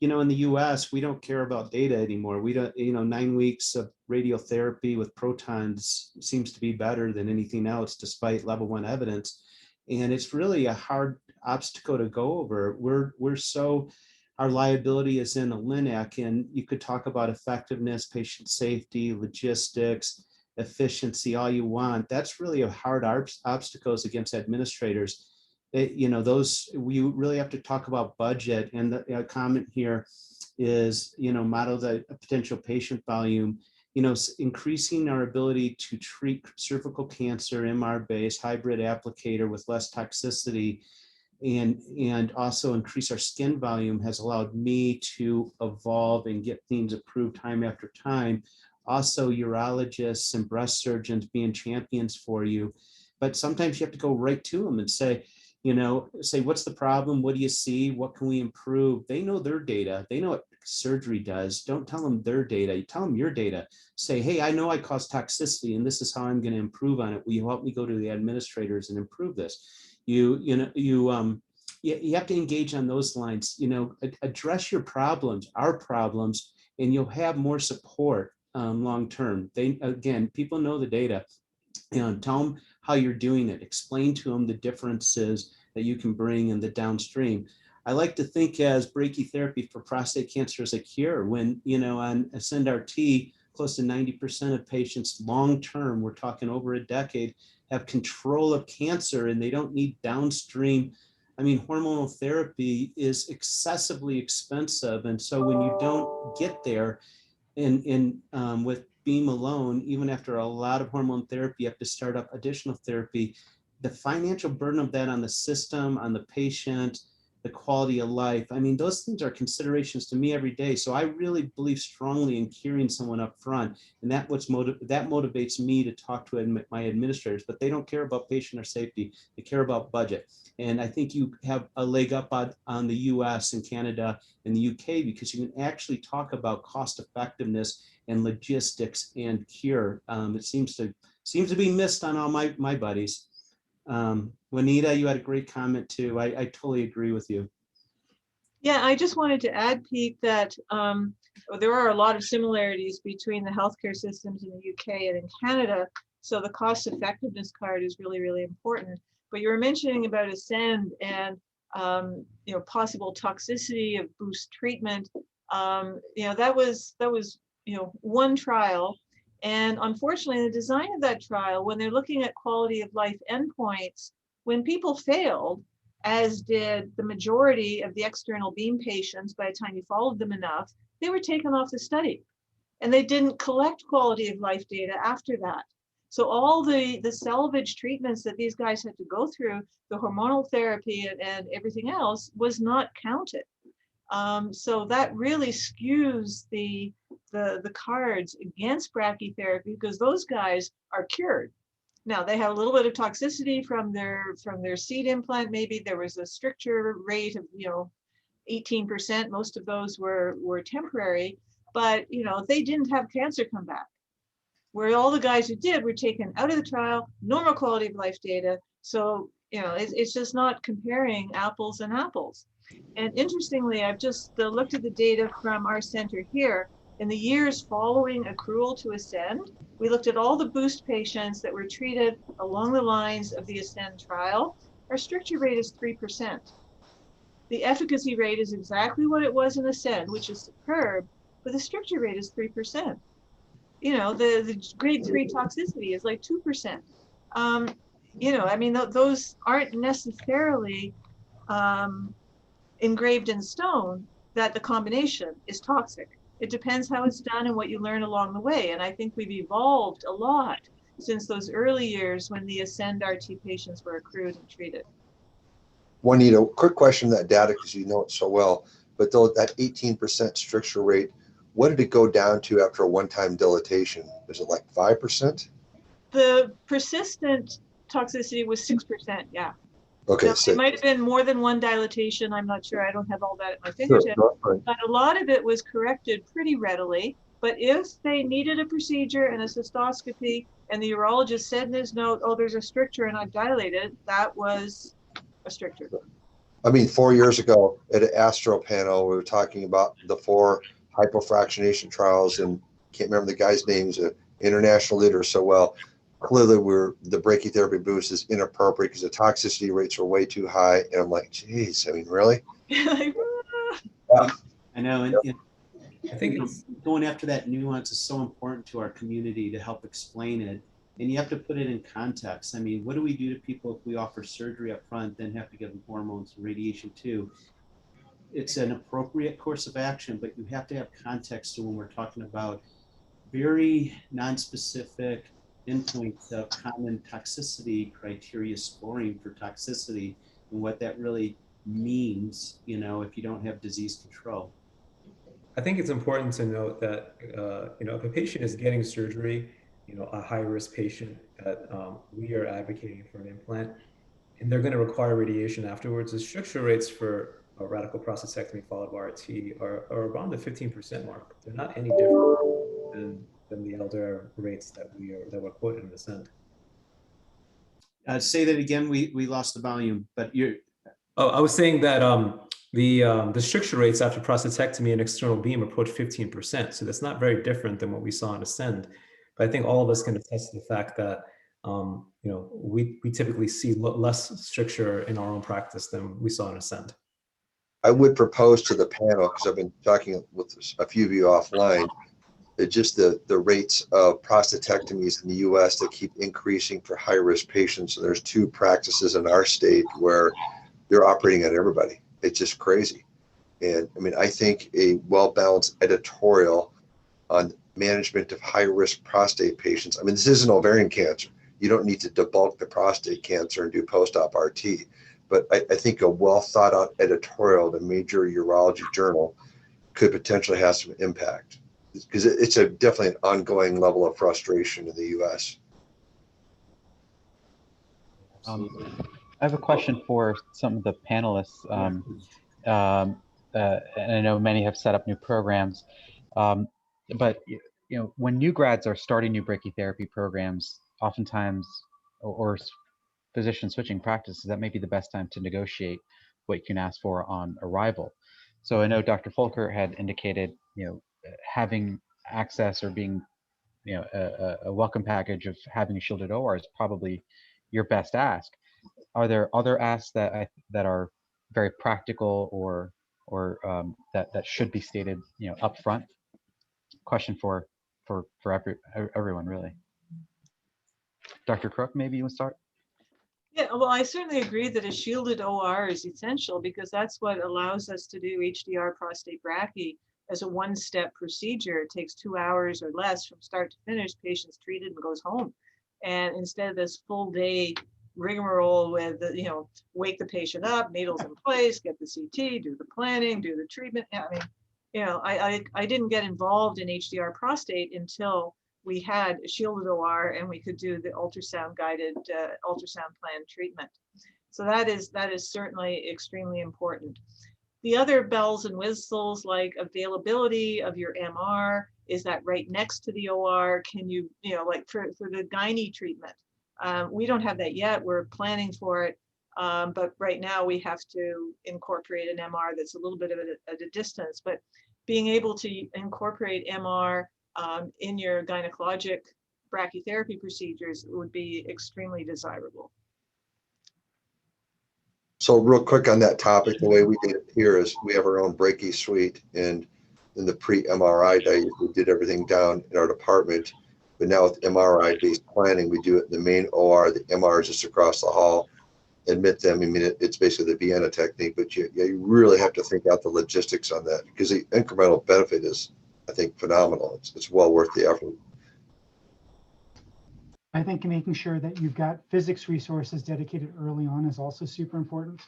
you know, in the US, we don't care about data anymore. We don't, you know, 9 weeks of radiotherapy with protons seems to be better than anything else, despite level 1 evidence. And it's really a hard obstacle to go over. We're so, our liability is in a LINAC, and you could talk about effectiveness, patient safety, logistics, efficiency, all you want. That's really a hard obstacles against administrators. You know, those, we really have to talk about budget. And the comment here is, you know, model the potential patient volume, you know, increasing our ability to treat cervical cancer, MR-based hybrid applicator with less toxicity, and also increase our skin volume has allowed me to evolve and get things approved time after time. Also, urologists and breast surgeons being champions for you. But sometimes you have to go right to them and say, you know, say, what's the problem? What do you see? What can we improve? They know their data. They know what surgery does. Don't tell them their data. You tell them your data. Say, hey, I know I cause toxicity, and this is how I'm going to improve on it. Will you help me go to the administrators and improve this? You have to engage on those lines. You know, address your problems, our problems, and you'll have more support. long-term. Again, people know the data. Tell them how you're doing it. Explain to them the differences that you can bring in the downstream. I like to think as brachytherapy for prostate cancer as a cure. When, on AscendRT, close to 90% of patients long-term, we're talking over a decade, have control of cancer and they don't need downstream. Hormonal therapy is excessively expensive. And so when you don't get there with Beam alone, even after a lot of hormone therapy, you have to start up additional therapy. The financial burden of that on the system, on the patient, the quality of life. Those things are considerations to me every day. So I really believe strongly in curing someone up front. And that motivates me to talk to my administrators, but they don't care about patient or safety. They care about budget. And I think you have a leg up on the US and Canada and the UK, because you can actually talk about cost effectiveness and logistics and cure. It seems to be missed on all my buddies. Juanita, you had a great comment too. I totally agree with you. Yeah, I just wanted to add, Pete, that there are a lot of similarities between the healthcare systems in the UK and in Canada. So the cost effectiveness card is really, really important. But you were mentioning about Ascend and possible toxicity of boost treatment. That was one trial. And unfortunately, the design of that trial, when they're looking at quality of life endpoints, when people failed, as did the majority of the external beam patients, by the time you followed them enough, they were taken off the study. And they didn't collect quality of life data after that. So all the salvage treatments that these guys had to go through, the hormonal therapy and everything else, was not counted. So that really skews the cards against brachytherapy, because those guys are cured. Now they have a little bit of toxicity from their seed implant. Maybe there was a stricture rate of 18%. Most of those were temporary, but they didn't have cancer come back. Where all the guys who did were taken out of the trial, normal quality of life data. So it's just not comparing apples and apples. And interestingly, I've just looked at the data from our center here. In the years following accrual to Ascend, we looked at all the boost patients that were treated along the lines of the Ascend trial. Our stricture rate is 3%. The efficacy rate is exactly what it was in Ascend, which is superb, but the stricture rate is 3%. The grade 3 toxicity is like 2%. Those aren't necessarily engraved in stone that the combination is toxic. It depends how it's done and what you learn along the way. And I think we've evolved a lot since those early years when the Ascend RT patients were accrued and treated. Juanita, quick question on that data, because you know it so well, but though that 18% stricture rate, what did it go down to after a one-time dilatation? Is it like 5%? The persistent toxicity was 6%, yeah. Okay, now, so it might have been more than one dilatation. I'm not sure. I don't have all that at my fingertips. Sure, but a lot of it was corrected pretty readily. But if they needed a procedure and a cystoscopy, and the urologist said in his note, "Oh, there's a stricture and I've dilated," that was a stricture. 4 years ago at an Astro panel, we were talking about the 4 hypofractionation trials, and can't remember the guy's name, he's an international leader. So, well, clearly the brachytherapy boost is inappropriate because the toxicity rates are way too high. And I'm like, geez, really? I know. And I think it's going after that nuance is so important to our community to help explain it. And you have to put it in context. What do we do to people if we offer surgery up front, then have to give them hormones and radiation too? It's an appropriate course of action, but you have to have context to when we're talking about very non-specific endpoints of common toxicity criteria scoring for toxicity and what that really means, if you don't have disease control. I think it's important to note that if a patient is getting surgery, a high-risk patient that we are advocating for an implant, and they're going to require radiation afterwards, the stricture rates for a radical prostatectomy followed by RT are around the 15% mark. They're not any different than the elder rates that were quoted in Ascend. Say that again. We lost the volume, but you're. Oh, I was saying that the stricture rates after prostatectomy and external beam approach 15%. So that's not very different than what we saw in Ascend. But I think all of us can attest to the fact that we typically see less stricture in our own practice than we saw in Ascend. I would propose to the panel, because I've been talking with a few of you offline, that just the rates of prostatectomies in the US that keep increasing for high-risk patients. So there's 2 practices in our state where they're operating on everybody. It's just crazy. And I mean, I think a well-balanced editorial on management of high-risk prostate patients. I mean, this isn't ovarian cancer. You don't need to debulk the prostate cancer and do post-op RT. But I think a well-thought-out editorial in a major urology journal could potentially have some impact, because it's definitely an ongoing level of frustration in the US. I have a question for some of the panelists. And I know many have set up new programs, but when new grads are starting new brachytherapy programs, oftentimes, or physician switching practices, that may be the best time to negotiate what you can ask for on arrival. So I know Dr. Folkert had indicated, having access or being, a welcome package of having a shielded OR is probably your best ask. Are there other asks that are very practical or that should be stated, up front? Question for everyone, really. Dr. Crook, maybe you want to start? Yeah, well, I certainly agree that a shielded OR is essential, because that's what allows us to do HDR prostate brachy as a one-step procedure. It takes 2 hours or less from start to finish. Patient's treated and goes home. And instead of this full day rigmarole with, wake the patient up, needles in place, get the CT, do the planning, do the treatment. I mean, I didn't get involved in HDR prostate until we had a shielded OR and we could do the ultrasound guided ultrasound plan treatment. So that is certainly extremely important. The other bells and whistles, like availability of your MR, is that right next to the OR? Can you, like for the gynae treatment, we don't have that yet. We're planning for it. But right now we have to incorporate an MR that's a little bit of at a distance, but being able to incorporate MR in your gynecologic brachytherapy procedures would be extremely desirable. So real quick on that topic, the way we did it here is we have our own brachy suite, and in the pre-MRI days, we did everything down in our department. But now with MRI-based planning, we do it in the main OR. The MR is just across the hall. Admit them. I mean, it's basically the Vienna technique, but you really have to think out the logistics on that, because the incremental benefit is, I think, phenomenal. It's well worth the effort. I think making sure that you've got physics resources dedicated early on is also super important.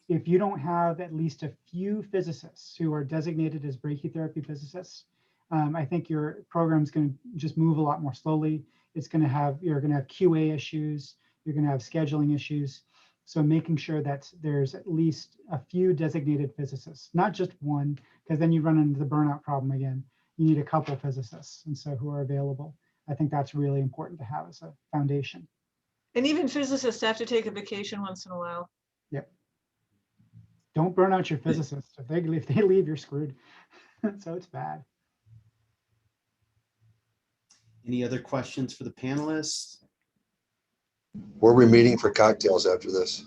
If you don't have at least a few physicists who are designated as brachytherapy physicists, I think your program's going to just move a lot more slowly. You're going to have QA issues. You're going to have scheduling issues. So making sure that there's at least a few designated physicists, not just one, because then you run into the burnout problem again. You need a couple physicists, and so who are available. I think that's really important to have as a foundation. And even physicists have to take a vacation once in a while. Yep. Don't burn out your physicists. If they leave, you're screwed. So it's bad. Any other questions for the panelists? Where are we meeting for cocktails after this?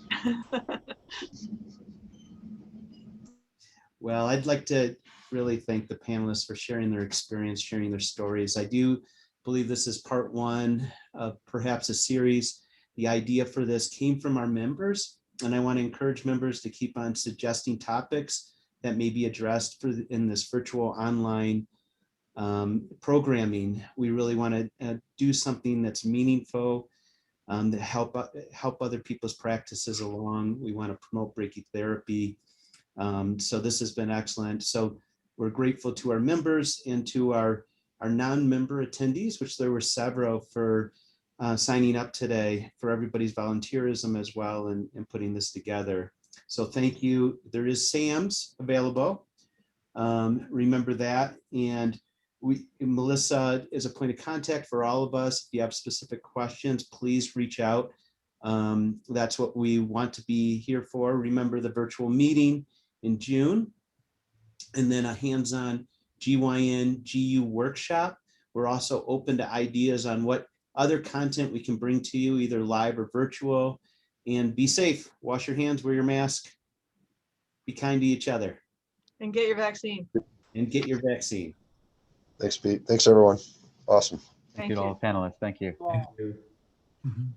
Well, I'd like to really thank the panelists for sharing their experience, sharing their stories. I do believe this is part one of perhaps a series. The idea for this came from our members, and I want to encourage members to keep on suggesting topics that may be addressed in this virtual online programming. We really want to do something that's meaningful, to help other people's practices along. We want to promote brachytherapy. So this has been excellent. So we're grateful to our members and to our non-member attendees, which there were several, for signing up today, for everybody's volunteerism as well in putting this together. So thank you. There is SAMS available. Remember that. And Melissa is a point of contact for all of us. If you have specific questions, please reach out. That's what we want to be here for. Remember, the virtual meeting in June. And then a hands-on GYN GU workshop. We're also open to ideas on what other content we can bring to you, either live or virtual. And be safe, wash your hands, wear your mask, be kind to each other. And get your vaccine. And get your vaccine. Thanks, Pete. Thanks, everyone. Awesome. Thank you to all the panelists. Thank you. Thank you. Mhm.